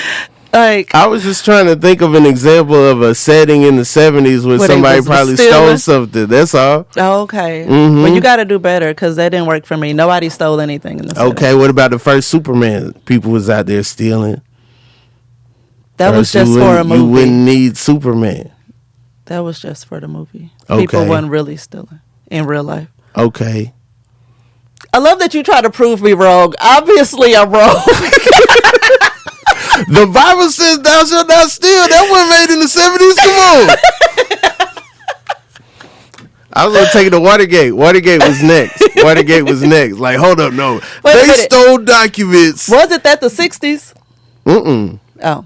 [SPEAKER 1] Like,
[SPEAKER 2] I was just trying to think of an example of a setting in the 70s where somebody probably stole something. That's all.
[SPEAKER 1] Okay.
[SPEAKER 2] Mm-hmm.
[SPEAKER 1] Well, you got to do better because that didn't work for me. Nobody stole anything in the 70s.
[SPEAKER 2] Okay, what about the first Superman? People was out there stealing.
[SPEAKER 1] That was just for a movie.
[SPEAKER 2] You wouldn't need Superman.
[SPEAKER 1] That was just for the movie.
[SPEAKER 2] Okay.
[SPEAKER 1] People wasn't really stealing in real life.
[SPEAKER 2] Okay.
[SPEAKER 1] I love that you try to prove me wrong. Obviously, I'm wrong.
[SPEAKER 2] The Bible says thou shalt not steal. That wasn't made in the 70s. Come on. I was going to take it to Watergate. Watergate was next. Watergate was next. Like, hold up, no. They stole documents.
[SPEAKER 1] Was it that the 60s?
[SPEAKER 2] Mm-mm.
[SPEAKER 1] Oh.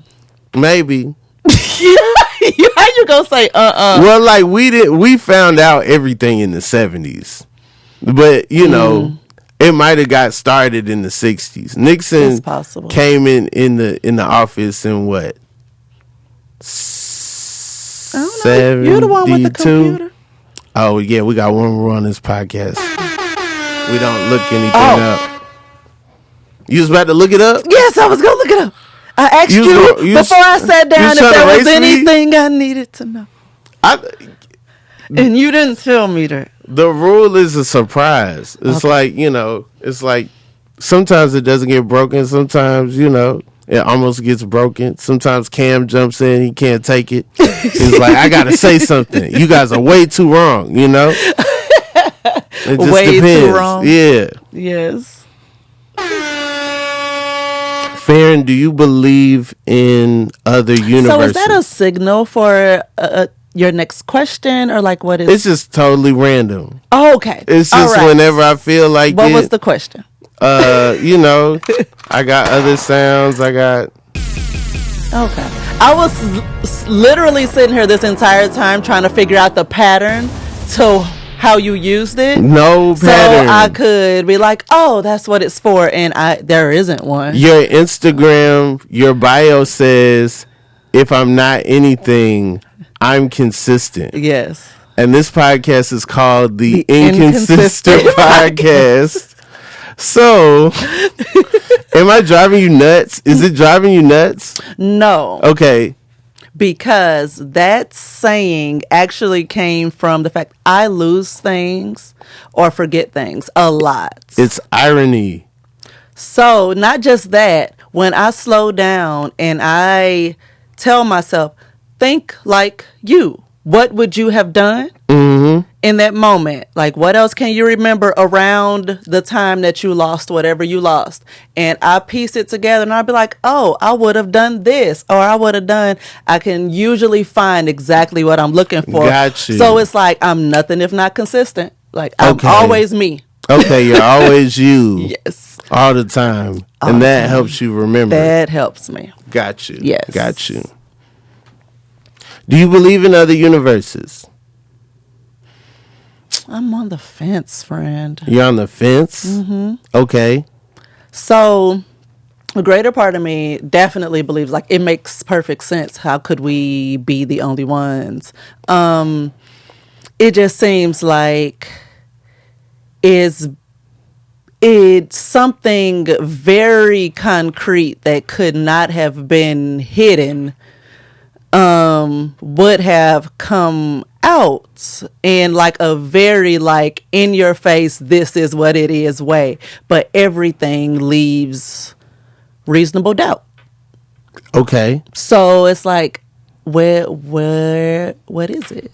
[SPEAKER 2] Maybe.
[SPEAKER 1] How you gonna say
[SPEAKER 2] Well, like we found out everything in the 70s. But, you know, it might have got started in the 60s. Nixon came in the office in what?
[SPEAKER 1] I don't know. You're the one with the computer.
[SPEAKER 2] Oh, yeah, we got one rule on this podcast. We don't look anything up. You was about to look it up?
[SPEAKER 1] Yes, I was going to look it up. I asked you before I sat down if there was anything I needed to know. And you didn't tell me that.
[SPEAKER 2] The rule is a surprise. It's like, you know, it's like sometimes it doesn't get broken. Sometimes, you know, it almost gets broken. Sometimes Cam jumps in. He can't take it. He's like, I got to say something. You guys are way too wrong, you know? It just
[SPEAKER 1] way
[SPEAKER 2] depends.
[SPEAKER 1] Too wrong.
[SPEAKER 2] Yeah.
[SPEAKER 1] Yes.
[SPEAKER 2] Farren, do you believe in other universes?
[SPEAKER 1] So is that a signal for your next question, or like what is?
[SPEAKER 2] It's just totally random.
[SPEAKER 1] Oh, okay.
[SPEAKER 2] It's just whenever I feel like
[SPEAKER 1] What was the question?
[SPEAKER 2] You know, I got other sounds. I got.
[SPEAKER 1] Okay. I was literally sitting here this entire time trying to figure out the pattern to how you used it.
[SPEAKER 2] No pattern.
[SPEAKER 1] So I could be like, oh, that's what it's for, and there isn't one.
[SPEAKER 2] Your Instagram, your bio says, if I'm not anything, I'm consistent.
[SPEAKER 1] Yes.
[SPEAKER 2] And this podcast is called the Inconsistent Podcast. So, am I driving you nuts? Is it driving you nuts?
[SPEAKER 1] No.
[SPEAKER 2] Okay.
[SPEAKER 1] Because that saying actually came from the fact I lose things or forget things a lot.
[SPEAKER 2] It's irony.
[SPEAKER 1] So not just that, when I slow down and I tell myself, think like you. What would you have done in that moment? Like, what else can you remember around the time that you lost whatever you lost? And I piece it together and I'll be like, oh, I would have done this, or I would have done. I can usually find exactly what I'm looking for.
[SPEAKER 2] Got you.
[SPEAKER 1] So it's like I'm nothing if not consistent. Like, I'm always me.
[SPEAKER 2] Okay, you're always you.
[SPEAKER 1] Yes.
[SPEAKER 2] All the time. And that helps you remember.
[SPEAKER 1] That helps me.
[SPEAKER 2] Got you.
[SPEAKER 1] Yes.
[SPEAKER 2] Got you. Do you believe in other universes?
[SPEAKER 1] I'm on the fence, friend.
[SPEAKER 2] You're on the fence? Mm-hmm. Okay.
[SPEAKER 1] So, a greater part of me definitely believes, like, it makes perfect sense. How could we be the only ones? It just seems like is it's something very concrete that could not have been hidden, would have come out in like a very like in your face, this is what it is way, but everything leaves reasonable doubt.
[SPEAKER 2] Okay.
[SPEAKER 1] So it's like, what is it?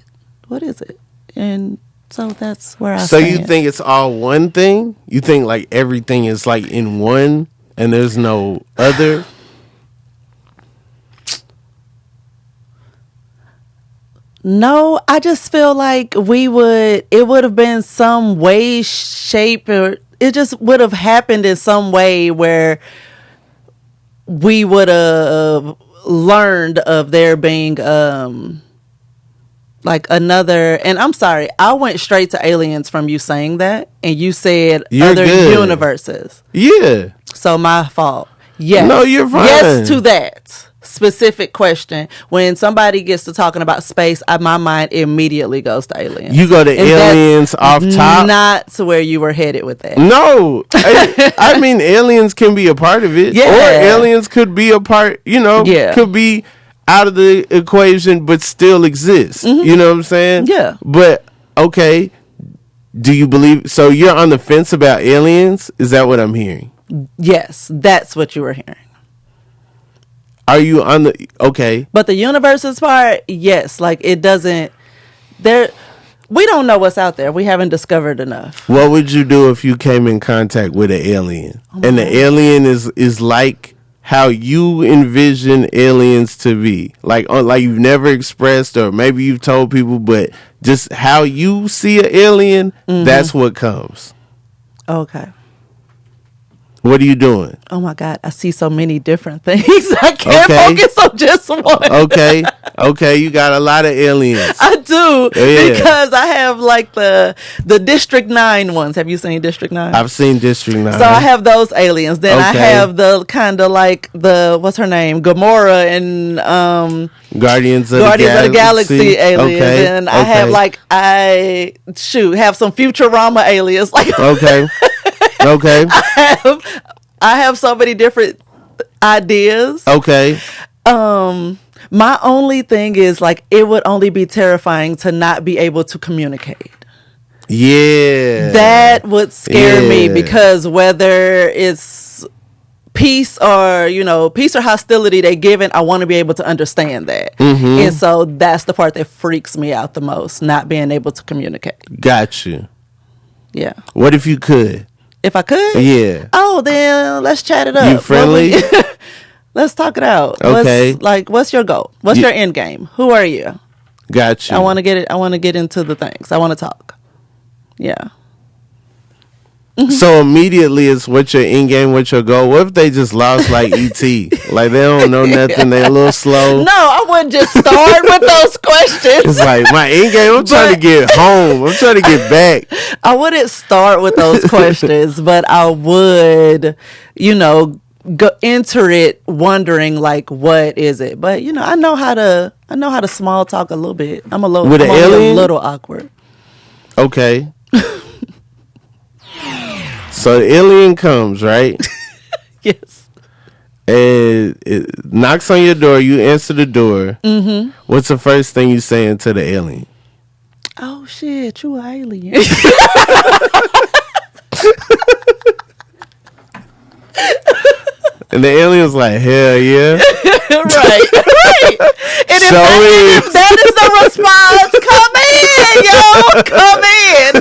[SPEAKER 1] What is it? And so that's where I
[SPEAKER 2] So
[SPEAKER 1] stand.
[SPEAKER 2] you think it's all one thing? You think like everything is like in one and there's no other?
[SPEAKER 1] No, I just feel like it would have been some way, shape, or it just would have happened in some way where we would have learned of there being like another. And I'm sorry, I went straight to aliens from you saying that, and you said
[SPEAKER 2] You're
[SPEAKER 1] other
[SPEAKER 2] good.
[SPEAKER 1] universes.
[SPEAKER 2] Yeah.
[SPEAKER 1] So my fault. Yes.
[SPEAKER 2] No, you're fine.
[SPEAKER 1] Yes to that specific question. When somebody gets to talking about space, my mind immediately goes to aliens.
[SPEAKER 2] You go to
[SPEAKER 1] And
[SPEAKER 2] aliens
[SPEAKER 1] that's
[SPEAKER 2] off top?
[SPEAKER 1] Not to where you were headed with that.
[SPEAKER 2] No. I mean, aliens can be a part of it.
[SPEAKER 1] Yeah.
[SPEAKER 2] Or aliens could be a part,
[SPEAKER 1] Yeah.
[SPEAKER 2] could be out of the equation but still exist.
[SPEAKER 1] Mm-hmm.
[SPEAKER 2] You know what I'm saying?
[SPEAKER 1] Yeah.
[SPEAKER 2] But, okay, do you believe... So you're on the fence about aliens? Is that what I'm hearing?
[SPEAKER 1] Yes, that's what you were hearing.
[SPEAKER 2] Are you on the... Okay.
[SPEAKER 1] But the universes part, yes. Like, it doesn't... We don't know what's out there. We haven't discovered enough.
[SPEAKER 2] What would you do if you came in contact with an alien? And the alien is like how you envision aliens to be. Like you've never expressed, or maybe you've told people, but just how you see an alien, that's what comes.
[SPEAKER 1] Okay.
[SPEAKER 2] What are you doing?
[SPEAKER 1] Oh my God, I see so many different things. I can't focus on just one.
[SPEAKER 2] Okay, you got a lot of aliens.
[SPEAKER 1] I do,
[SPEAKER 2] Yeah.
[SPEAKER 1] because I have like the District 9 ones. Have you seen District 9?
[SPEAKER 2] I've seen District 9.
[SPEAKER 1] So I have those aliens. Then I
[SPEAKER 2] Okay.
[SPEAKER 1] have the kind of like what's her name? Gamora and
[SPEAKER 2] Guardians of
[SPEAKER 1] Guardians
[SPEAKER 2] the
[SPEAKER 1] of the Galaxy aliens.
[SPEAKER 2] Okay.
[SPEAKER 1] And I have like have some Futurama aliens. Like
[SPEAKER 2] Okay. Okay.
[SPEAKER 1] I have so many different ideas.
[SPEAKER 2] Okay.
[SPEAKER 1] My only thing is like it would only be terrifying to not be able to communicate.
[SPEAKER 2] Yeah.
[SPEAKER 1] That would scare me,
[SPEAKER 2] Yeah.
[SPEAKER 1] because whether it's peace or hostility they given, I want to be able to understand that.
[SPEAKER 2] Mm-hmm.
[SPEAKER 1] And so that's the part that freaks me out the most, not being able to communicate.
[SPEAKER 2] Got you.
[SPEAKER 1] Yeah.
[SPEAKER 2] What if you could?
[SPEAKER 1] If I could?
[SPEAKER 2] Yeah.
[SPEAKER 1] Oh, then let's chat it up.
[SPEAKER 2] You friendly?
[SPEAKER 1] Let's talk it out.
[SPEAKER 2] Okay.
[SPEAKER 1] What's your goal? What's your end game? Who are you?
[SPEAKER 2] Got you.
[SPEAKER 1] I want to get it. I want to get into the things. I want to talk. Yeah.
[SPEAKER 2] So immediately it's what's your end game, what's your goal? What if they just lost like E.T.? Like they don't know nothing, they a little slow.
[SPEAKER 1] No, I wouldn't just start with those questions.
[SPEAKER 2] It's like my end game, I'm trying to get home. I'm trying to get back.
[SPEAKER 1] I wouldn't start with those questions, but I would, go enter it wondering like, what is it? But I know how to small talk a little bit. I'm only a little awkward.
[SPEAKER 2] Okay. So the alien comes, right?
[SPEAKER 1] Yes.
[SPEAKER 2] And it knocks on your door. You answer the door. Mm-hmm. What's the first thing you saying to the alien?
[SPEAKER 1] Oh shit, you an alien.
[SPEAKER 2] And the alien's like, hell yeah.
[SPEAKER 1] Right. And if that is the response, come in, yo. Come in.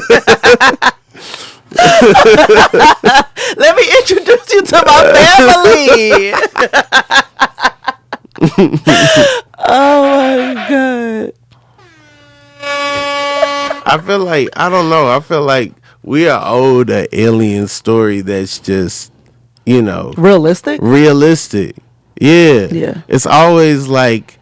[SPEAKER 1] Let me introduce you to my family. Oh my God.
[SPEAKER 2] I feel like, I don't know. I feel like we are owed an alien story that's just,
[SPEAKER 1] Realistic?
[SPEAKER 2] realistic. Yeah.
[SPEAKER 1] Yeah.
[SPEAKER 2] It's always like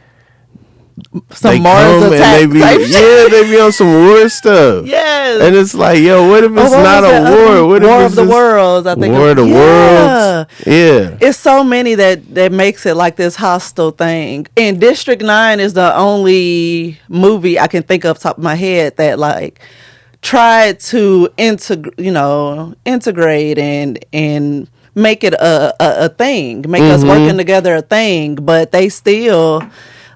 [SPEAKER 1] Some Mars attack type shit.
[SPEAKER 2] they be on some war stuff.
[SPEAKER 1] Yes.
[SPEAKER 2] And it's like, yo, what if it's
[SPEAKER 1] what
[SPEAKER 2] not
[SPEAKER 1] was
[SPEAKER 2] a
[SPEAKER 1] that
[SPEAKER 2] war?
[SPEAKER 1] other-
[SPEAKER 2] What if
[SPEAKER 1] War
[SPEAKER 2] it's
[SPEAKER 1] of the
[SPEAKER 2] just
[SPEAKER 1] Worlds, I think.
[SPEAKER 2] War of the Worlds? Yeah.
[SPEAKER 1] It's so many that makes it like this hostile thing. And District 9 is the only movie I can think of top of my head that like tried to integrate and make it a thing, make us working together a thing, but they still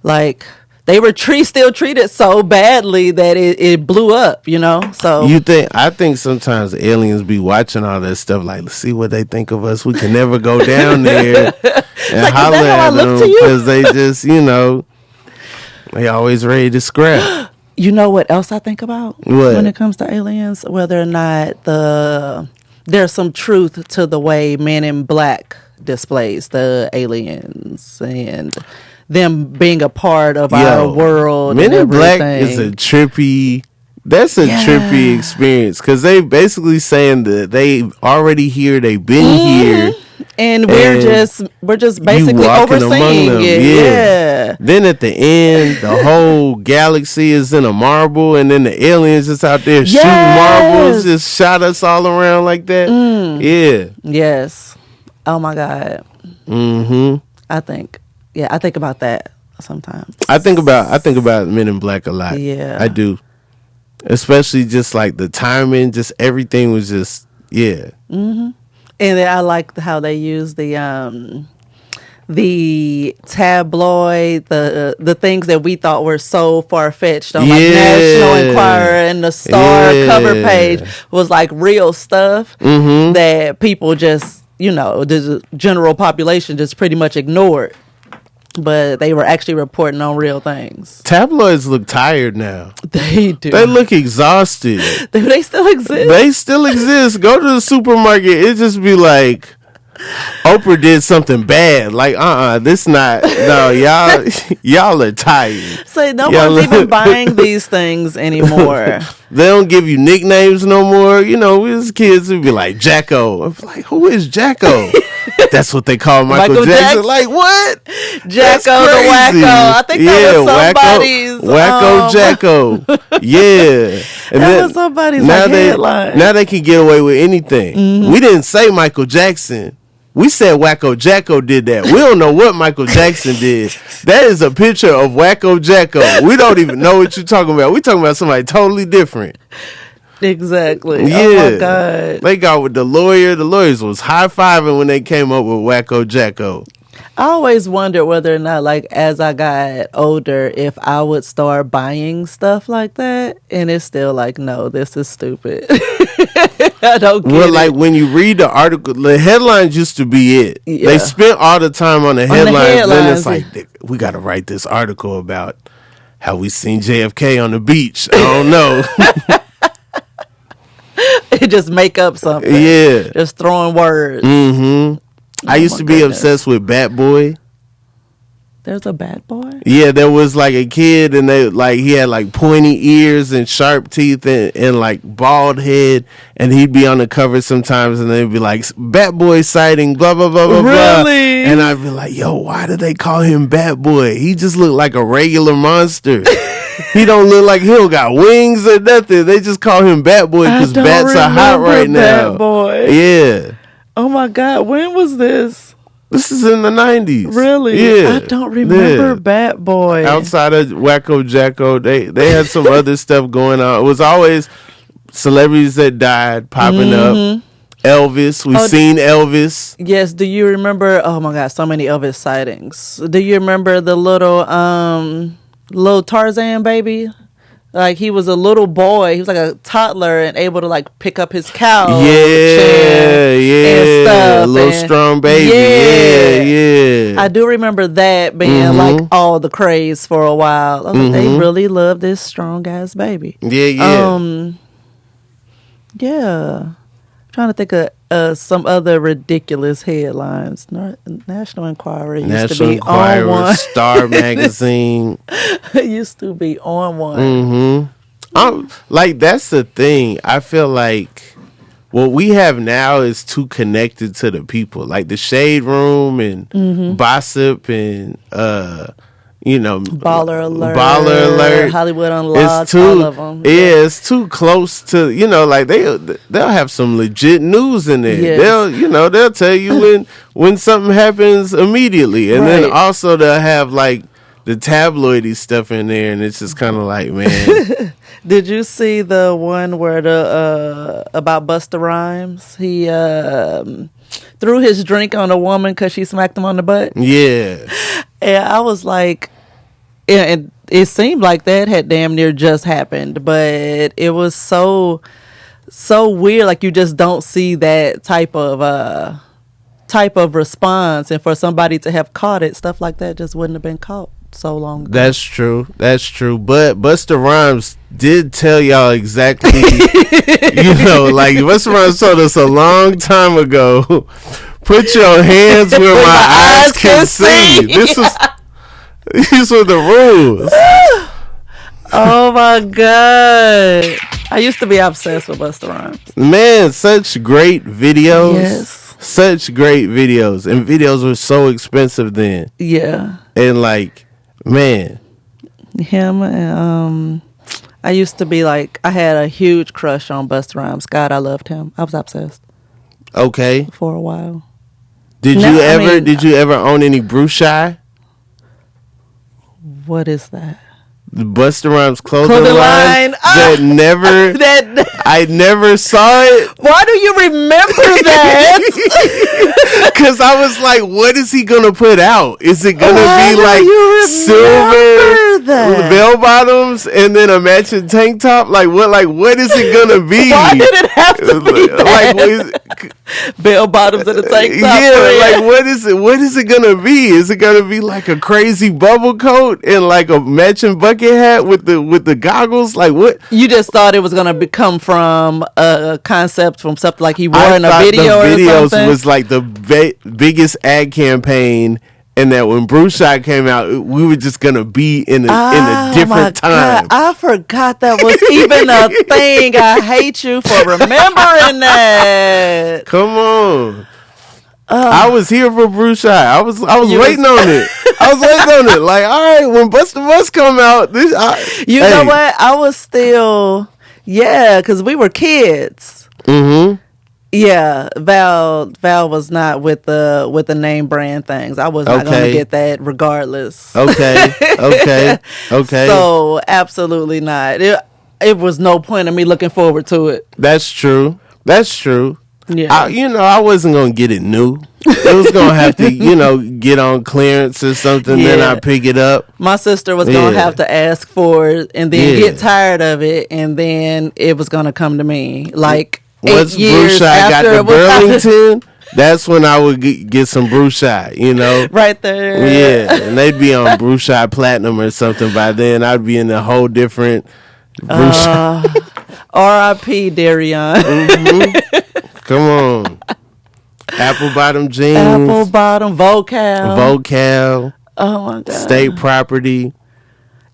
[SPEAKER 1] like they were still treated so badly that it blew up, So
[SPEAKER 2] I think sometimes aliens be watching all that stuff like, let's see what they think of us. We can never go down there and
[SPEAKER 1] like,
[SPEAKER 2] holler
[SPEAKER 1] is that how I
[SPEAKER 2] at
[SPEAKER 1] look
[SPEAKER 2] them
[SPEAKER 1] to you?
[SPEAKER 2] because they just, they always ready to scrap.
[SPEAKER 1] You know what else I think about
[SPEAKER 2] What?
[SPEAKER 1] when it comes to aliens? Whether or not there's some truth to the way Men in Black displays the aliens and them being a part of our world.
[SPEAKER 2] Men in
[SPEAKER 1] and
[SPEAKER 2] Black
[SPEAKER 1] everything.
[SPEAKER 2] is a trippy experience because they basically saying that they already here, they've been here.
[SPEAKER 1] And we're just basically overseeing it. Yeah.
[SPEAKER 2] Then at the end, the whole galaxy is in a marble, and then the aliens just out there shooting marbles, just shot us all around like that. Yeah.
[SPEAKER 1] Yes. Oh my God. I think about that sometimes.
[SPEAKER 2] I think about Men in Black a lot.
[SPEAKER 1] Yeah.
[SPEAKER 2] I do. Especially just like the timing, just everything was just
[SPEAKER 1] And then I like how they use the tabloid, the things that we thought were so far fetched on like National Enquirer and the Star cover page was like real stuff that people just the general population just pretty much ignored. But they were actually reporting on real things.
[SPEAKER 2] Tabloids look tired now.
[SPEAKER 1] They do.
[SPEAKER 2] They look exhausted.
[SPEAKER 1] They still exist.
[SPEAKER 2] They still exist. Go to the supermarket. It just be like, Oprah did something bad. Like, this not. No, y'all are tired.
[SPEAKER 1] So no one's even buying these things anymore.
[SPEAKER 2] They don't give you nicknames no more. We as kids would be like Jacko. I'm like, who is Jacko? That's what they call Michael Jackson. Like, what?
[SPEAKER 1] Jacko the Wacko. I think that was somebody's
[SPEAKER 2] Wacko Jacko. Yeah. And
[SPEAKER 1] that was somebody's headline.
[SPEAKER 2] Now they can get away with anything. We didn't say Michael Jackson. We said Wacko Jacko did that. We don't know what Michael Jackson did. That is a picture of Wacko Jacko. We don't even know what you're talking about. We're talking about somebody totally different.
[SPEAKER 1] Exactly.
[SPEAKER 2] Yeah.
[SPEAKER 1] Oh my God.
[SPEAKER 2] They got with the lawyer. The lawyers was high-fiving when they came up with Wacko Jacko.
[SPEAKER 1] I always wondered whether or not, like, as I got older, if I would start buying stuff like that. And it's still like, no, this is stupid. I don't get it.
[SPEAKER 2] Like, when you read the article, the headlines used to be it. Yeah. They spent all the time on the headlines. Then it's like, we got to write this article about how we seen JFK on the beach. I don't know.
[SPEAKER 1] Just make up something.
[SPEAKER 2] Yeah.
[SPEAKER 1] Just throwing words.
[SPEAKER 2] I used to be obsessed with Bat Boy.
[SPEAKER 1] There's a Bat Boy?
[SPEAKER 2] Yeah, there was like a kid and he had like pointy ears and sharp teeth and like bald head, and he'd be on the cover sometimes and they'd be like, Bat Boy sighting, blah, blah, blah, blah, blah.
[SPEAKER 1] Really?
[SPEAKER 2] And I'd be like, yo, why do they call him Bat Boy? He just looked like a regular monster. He don't look like he don't got wings or nothing. They just call him Bat Boy because bats are hot right now.
[SPEAKER 1] Bat Boy.
[SPEAKER 2] Yeah.
[SPEAKER 1] Oh my God, when was this?
[SPEAKER 2] This is in the 90s.
[SPEAKER 1] Really?
[SPEAKER 2] Yeah.
[SPEAKER 1] I don't remember Bat Boy.
[SPEAKER 2] Outside of Wacko Jacko, they had some other stuff going on. It was always celebrities that died popping up. Elvis, we've seen Elvis.
[SPEAKER 1] Yes, do you remember, oh my God, so many Elvis sightings. Do you remember the little Tarzan baby? Like, he was a little boy. He was like a toddler and able to like pick up his couch. And stuff.
[SPEAKER 2] Little strong baby. Yeah.
[SPEAKER 1] I do remember that being like all the craze for a while. I was like, they really love this strong ass baby.
[SPEAKER 2] Yeah.
[SPEAKER 1] Yeah. Trying to think of some other ridiculous headlines. National Enquirer used to be on one.
[SPEAKER 2] Star Magazine.
[SPEAKER 1] It used to be on one.
[SPEAKER 2] Like, that's the thing. I feel like what we have now is too connected to the people. Like the Shade Room and Gossip and
[SPEAKER 1] Baller Alert, Hollywood Unlocked, all of them.
[SPEAKER 2] Yeah, it's too close to, like they'll have some legit news in there. Yes. They'll tell you when something happens immediately, and then also they'll have like the tabloidy stuff in there, and it's just kind of like, man.
[SPEAKER 1] Did you see the one where the about Busta Rhymes? He threw his drink on a woman because she smacked him on the butt.
[SPEAKER 2] Yeah.
[SPEAKER 1] And I was like, and it seemed like that had damn near just happened, but it was so weird. Like, you just don't see that type of response, and for somebody to have caught it, stuff like that just wouldn't have been caught so long ago.
[SPEAKER 2] That's true. But Busta Rhymes did tell y'all exactly, like Busta Rhymes told us a long time ago, put your hands where my eyes can see. These were the rules.
[SPEAKER 1] Oh my God. I used to be obsessed with Busta Rhymes.
[SPEAKER 2] Man, such great videos.
[SPEAKER 1] Yes.
[SPEAKER 2] Such great videos. And videos were so expensive then.
[SPEAKER 1] Yeah.
[SPEAKER 2] And like, man.
[SPEAKER 1] Him and I used to be like, I had a huge crush on Busta Rhymes. God, I loved him. I was obsessed.
[SPEAKER 2] Okay.
[SPEAKER 1] For a while.
[SPEAKER 2] Did you ever own any Bruchai?
[SPEAKER 1] What is that?
[SPEAKER 2] The Busta Rhymes clothing line. I never saw it.
[SPEAKER 1] Why do you remember that?
[SPEAKER 2] Because I was like, what is he gonna put out? Is it gonna be like silver bell bottoms and then a matching tank top? Like what is it gonna be?
[SPEAKER 1] Why did it have to be that? Bell bottoms and a tank top?
[SPEAKER 2] Yeah, like what is it gonna be? Is it gonna be like a crazy bubble coat and like a matching bucket hat with the goggles? Like what?
[SPEAKER 1] You just thought it was gonna come from a concept from something like he wore in a video or something? The videos
[SPEAKER 2] was like the biggest ad campaign, and that when Bruchai came out, we were just gonna be in a different time.
[SPEAKER 1] God, I forgot that was even a thing. I hate you for remembering that.
[SPEAKER 2] Come on. I was here for Bruchai. I was waiting on it. I was waiting on it. Like, all right, when Busta Bus come out, know
[SPEAKER 1] what? I was still, because we were kids.
[SPEAKER 2] Mm-hmm.
[SPEAKER 1] Yeah, Val was not with the name brand things. I was not going to get that regardless.
[SPEAKER 2] Okay.
[SPEAKER 1] So absolutely not. It was no point in me looking forward to it.
[SPEAKER 2] That's true. Yeah, I wasn't gonna get it new. It was gonna have to, get on clearance or something. Yeah. Then I pick it up.
[SPEAKER 1] My sister was gonna have to ask for it and then get tired of it, and then it was gonna come to me like
[SPEAKER 2] once
[SPEAKER 1] 8 years
[SPEAKER 2] Bruchai
[SPEAKER 1] after
[SPEAKER 2] got
[SPEAKER 1] it
[SPEAKER 2] to Burlington. That's when I would get some Bruchai,
[SPEAKER 1] right there.
[SPEAKER 2] Yeah, and they'd be on Bruchai Platinum or something. By then, I'd be in a whole different Bruchai.
[SPEAKER 1] R.I.P. Darion.
[SPEAKER 2] Mm-hmm. Come on. Apple bottom jeans.
[SPEAKER 1] Apple bottom Vocal. Oh my God.
[SPEAKER 2] State Property.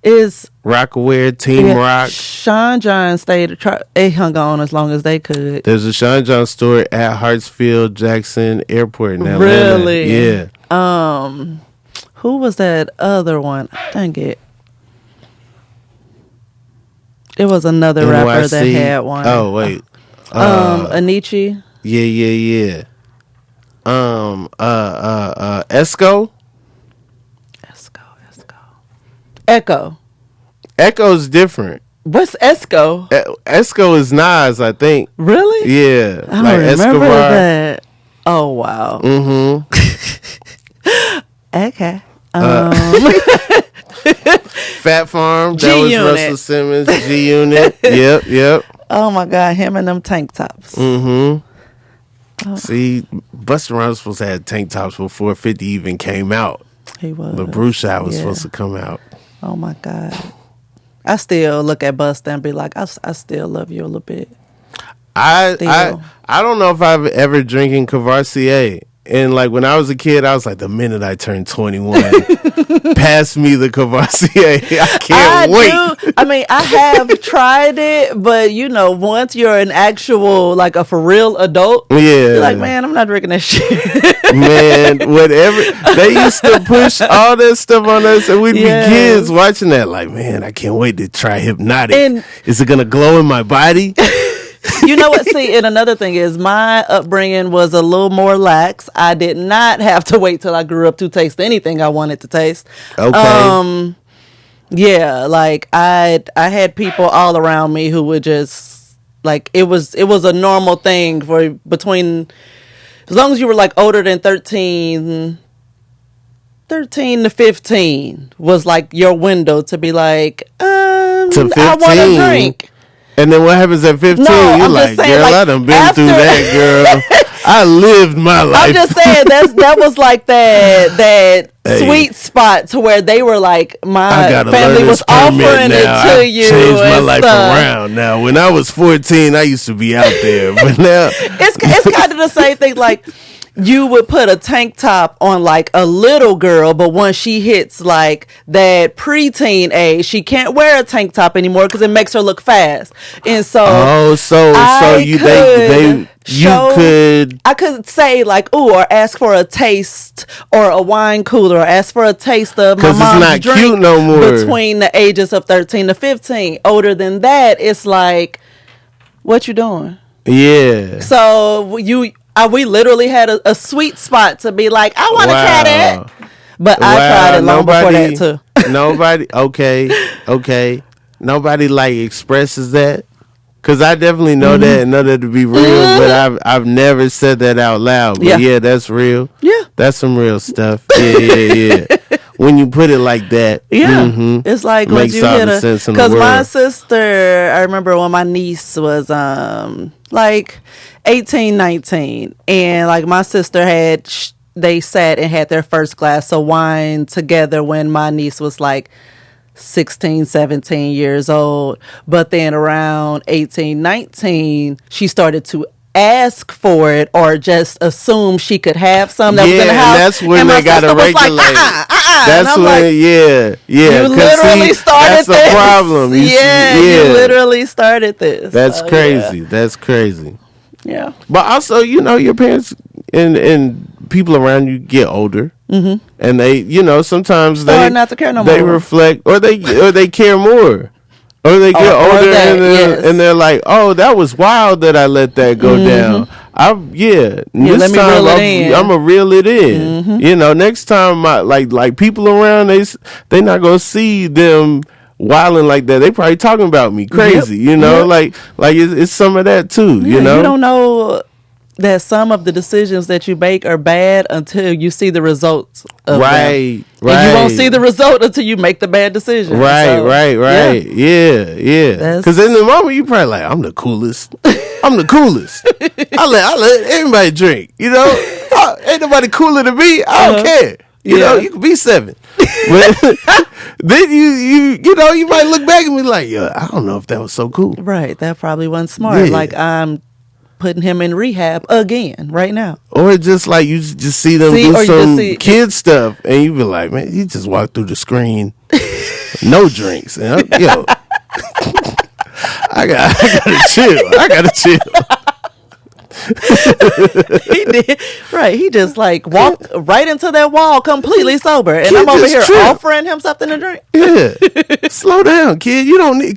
[SPEAKER 1] Is
[SPEAKER 2] Rockaware, Team Rock.
[SPEAKER 1] Sean John they hung on as long as they could.
[SPEAKER 2] There's a Sean John store at Hartsfield Jackson Airport in Atlanta.
[SPEAKER 1] Really?
[SPEAKER 2] Yeah.
[SPEAKER 1] Who was that other one? Dang it. It was another
[SPEAKER 2] NYC.
[SPEAKER 1] rapper that had one.
[SPEAKER 2] Oh wait.
[SPEAKER 1] Anichi.
[SPEAKER 2] Yeah. Esco.
[SPEAKER 1] Echo.
[SPEAKER 2] Echo's different.
[SPEAKER 1] What's Esco?
[SPEAKER 2] Esco is Nas, I think.
[SPEAKER 1] Really?
[SPEAKER 2] Yeah.
[SPEAKER 1] I like remember Escobar. That. Oh wow.
[SPEAKER 2] Mm-hmm.
[SPEAKER 1] Okay.
[SPEAKER 2] Fat Farm. That was Russell Simmons. G Unit. Yep.
[SPEAKER 1] Oh my God, him and them tank tops.
[SPEAKER 2] Mm-hmm. Oh. See, Busta Rhymes was supposed to have tank tops before 50 even came out.
[SPEAKER 1] He was.
[SPEAKER 2] The Bruchai was supposed to come out.
[SPEAKER 1] Oh my God. I still look at Busta and be like, I still love you a little bit.
[SPEAKER 2] I don't know if I've ever drinking Cavassier. And like when I was a kid, I was like, the minute I turned 21, pass me the Cavassier. I can't wait.
[SPEAKER 1] I mean, I have tried it, but once you're an actual, like a for real adult, you're like, man, I'm not drinking that shit.
[SPEAKER 2] Man, whatever. They used to push all that stuff on us, and we'd be kids watching that. Like, man, I can't wait to try Hypnotic. Is it gonna glow in my body?
[SPEAKER 1] You know what? See, and another thing is my upbringing was a little more lax. I did not have to wait till I grew up to taste anything I wanted to taste.
[SPEAKER 2] Okay.
[SPEAKER 1] Yeah, like I had people all around me who would just like it was a normal thing for between as long as you were like older than 13 to 15 was like your window to be like
[SPEAKER 2] To 15.
[SPEAKER 1] I want a drink.
[SPEAKER 2] And then what happens at 15?
[SPEAKER 1] No,
[SPEAKER 2] You're
[SPEAKER 1] I'm
[SPEAKER 2] like,
[SPEAKER 1] just saying,
[SPEAKER 2] girl,
[SPEAKER 1] like,
[SPEAKER 2] I done been
[SPEAKER 1] after-
[SPEAKER 2] through that, girl. I lived my life.
[SPEAKER 1] I'm just saying that was like that
[SPEAKER 2] Hey.
[SPEAKER 1] sweet spot to where they were like
[SPEAKER 2] I
[SPEAKER 1] my
[SPEAKER 2] gotta
[SPEAKER 1] family
[SPEAKER 2] learn
[SPEAKER 1] was
[SPEAKER 2] this permit
[SPEAKER 1] offering
[SPEAKER 2] now.
[SPEAKER 1] it to
[SPEAKER 2] I
[SPEAKER 1] you.
[SPEAKER 2] changed my
[SPEAKER 1] and
[SPEAKER 2] life
[SPEAKER 1] stuff.
[SPEAKER 2] around. Now, when I was 14, I used to be out there, but now
[SPEAKER 1] It's kind of the same thing. Like you would put a tank top on like a little girl, but once she hits like that preteen age, she can't wear a tank top anymore because it makes her look fast. And so, I could say like, ooh, or ask for a taste or a wine cooler, or ask for a taste of my
[SPEAKER 2] 'Cause it's
[SPEAKER 1] mom's
[SPEAKER 2] not
[SPEAKER 1] drink
[SPEAKER 2] cute no more.
[SPEAKER 1] between the ages of 13 to 15. Older than that, it's like, what you doing?
[SPEAKER 2] yeah.
[SPEAKER 1] So we literally had a sweet spot to be like, I want to try that. But I tried it long before that too.
[SPEAKER 2] Nobody, okay. Nobody like expresses that. Cause I definitely know that and know that to be real, but I've never said that out loud. But yeah, that's real.
[SPEAKER 1] Yeah.
[SPEAKER 2] That's some real stuff. Yeah. When you put it like that,
[SPEAKER 1] It's like
[SPEAKER 2] makes
[SPEAKER 1] when you
[SPEAKER 2] all
[SPEAKER 1] hit
[SPEAKER 2] the sense in the
[SPEAKER 1] because my
[SPEAKER 2] world.
[SPEAKER 1] sister, I remember when my niece was like 18, 19, and like my sister had they sat and had their first glass of wine together when my niece was like 16, 17 years old. But then around 18, 19, she started to ask for it or just assume she could have some that was in the house.
[SPEAKER 2] And that's when
[SPEAKER 1] and
[SPEAKER 2] they got to regulate. That's when,
[SPEAKER 1] like,
[SPEAKER 2] yeah.
[SPEAKER 1] You literally started
[SPEAKER 2] that's
[SPEAKER 1] this.
[SPEAKER 2] That's the problem.
[SPEAKER 1] You literally started this.
[SPEAKER 2] That's crazy. Yeah. That's crazy.
[SPEAKER 1] Yeah.
[SPEAKER 2] But also, your parents and people around you get older. Mm-hmm. And they, sometimes they
[SPEAKER 1] not to care no
[SPEAKER 2] they
[SPEAKER 1] more.
[SPEAKER 2] reflect or they care more. Or they get older and they're like, oh, that was wild that I let that go down. This time I'm gonna reel it in. Mm-hmm. Next time like people around they not gonna see them wilding like that. They probably talking about me crazy.
[SPEAKER 1] Yep.
[SPEAKER 2] Like it's some of that too.
[SPEAKER 1] Yeah, you don't know that some of the decisions that you make are bad until you see the results of them.
[SPEAKER 2] Right.
[SPEAKER 1] And you won't see the result until you make the bad decision.
[SPEAKER 2] Right. Yeah. Because in the moment you probably like, I'm the coolest. I let everybody drink. Ain't nobody cooler than me. I don't care. You can be 7. But then you might look back and be like, I don't know if that was so cool.
[SPEAKER 1] Right. That probably wasn't smart.
[SPEAKER 2] Yeah.
[SPEAKER 1] Like I'm putting him in rehab again right now.
[SPEAKER 2] Or just like you just see them do some kid stuff and you be like, man, he just walked through the screen, no drinks. And I gotta chill.
[SPEAKER 1] He did. Right. He just like walked right into that wall completely sober. And I'm over here offering him something to drink.
[SPEAKER 2] Yeah. Slow down, kid. You don't need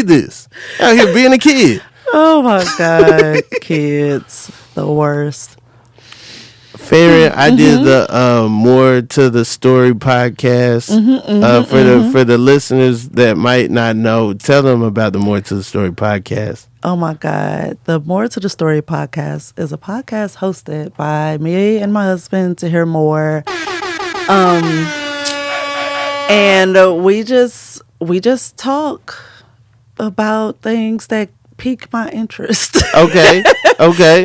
[SPEAKER 2] this. Out here being a kid.
[SPEAKER 1] Oh my God, kids, the worst.
[SPEAKER 2] Farren, I did the More to the Story podcast. For the listeners that might not know, tell them about the More to the Story podcast.
[SPEAKER 1] Oh my God, the More to the Story podcast is a podcast hosted by me and my husband to hear more. And we just talk about things that pique my interest. Okay.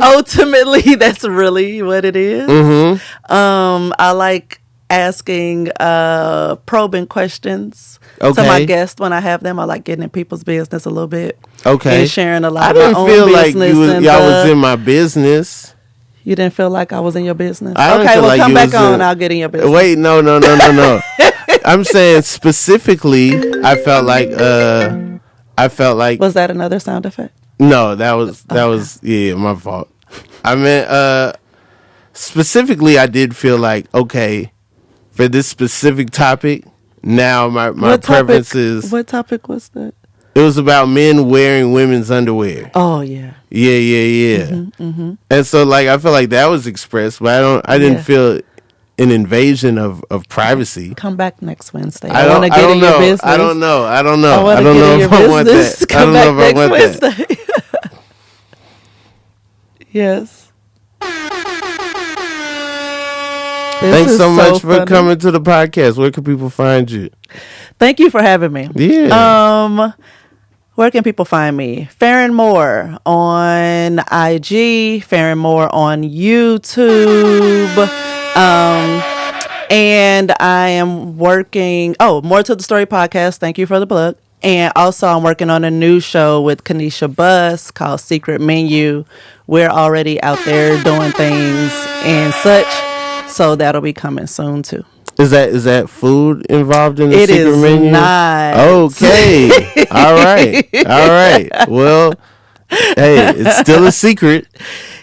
[SPEAKER 1] Ultimately, that's really what it is. I like asking probing questions to my guests when I have them. I like getting in people's business a little bit. Okay. And sharing a lot of my own business. I didn't feel like
[SPEAKER 2] y'all was in my business.
[SPEAKER 1] You didn't feel like I was in your business? Okay, well, come back on. I'll get in your business.
[SPEAKER 2] Wait, no. I'm saying specifically, I felt like... Was
[SPEAKER 1] that another sound effect?
[SPEAKER 2] No, that was my fault. I meant specifically I did feel like, okay, for this specific topic, now my preference is...
[SPEAKER 1] What topic was that?
[SPEAKER 2] It was about men wearing women's underwear.
[SPEAKER 1] Oh yeah.
[SPEAKER 2] Yeah. And so like I feel like that was expressed, but I didn't feel an invasion of privacy.
[SPEAKER 1] Come back next Wednesday.
[SPEAKER 2] I want to get in your business. I don't know. I don't know if I want that. I don't know if I want that.
[SPEAKER 1] Yes.
[SPEAKER 2] Thanks so much for coming to the podcast. Where can people find you?
[SPEAKER 1] Thank you for having me.
[SPEAKER 2] Yeah.
[SPEAKER 1] Where can people find me? Farren Moore on IG, Farren Moore on YouTube. And I am working, More to the Story podcast. Thank you for the plug. And also I'm working on a new show with Kanisha Buss called Secret Menu. We're already out there doing things and such. So that'll be coming soon too.
[SPEAKER 2] Is that food involved in the secret menu?
[SPEAKER 1] It is not.
[SPEAKER 2] Okay. All right. Well, hey, it's still a secret.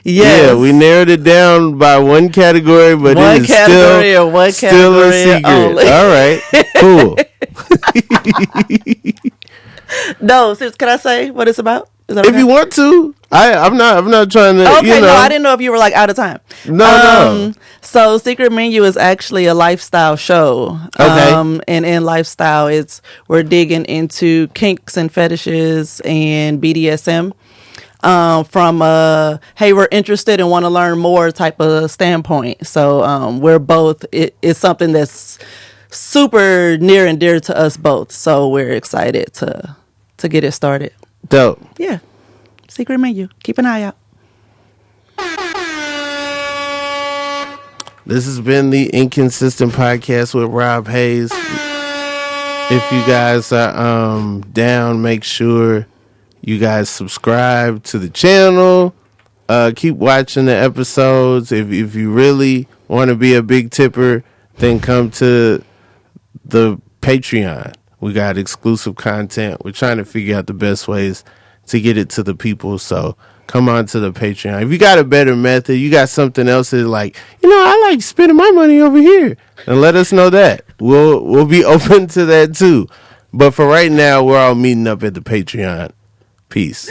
[SPEAKER 1] Yes.
[SPEAKER 2] Yeah, we narrowed it down by one category, but it is still a secret.
[SPEAKER 1] Only.
[SPEAKER 2] All right. Cool.
[SPEAKER 1] No, can I say what it's about?
[SPEAKER 2] If you want to. I'm not trying to.
[SPEAKER 1] Okay, no, I didn't know if you were like out of time.
[SPEAKER 2] No.
[SPEAKER 1] So Secret Menu is actually a lifestyle show.
[SPEAKER 2] Okay.
[SPEAKER 1] And in lifestyle, we're digging into kinks and fetishes and BDSM. From hey, we're interested and want to learn more type of standpoint. So we're both. It's something that's super near and dear to us both. So we're excited to get it started.
[SPEAKER 2] Dope.
[SPEAKER 1] Yeah. Secret Menu. Keep an eye out.
[SPEAKER 2] This has been the Inconsistent Podcast with Rob Haze. If you guys are down, make sure you guys subscribe to the channel. Keep watching the episodes. If you really want to be a big tipper, then come to the Patreon. We got exclusive content. We're trying to figure out the best ways to get it to the people. So come on to the Patreon. If you got a better method, you got something else that's like, I like spending my money over here, and let us know that. We'll be open to that too. But for right now, we're all meeting up at the Patreon. Peace.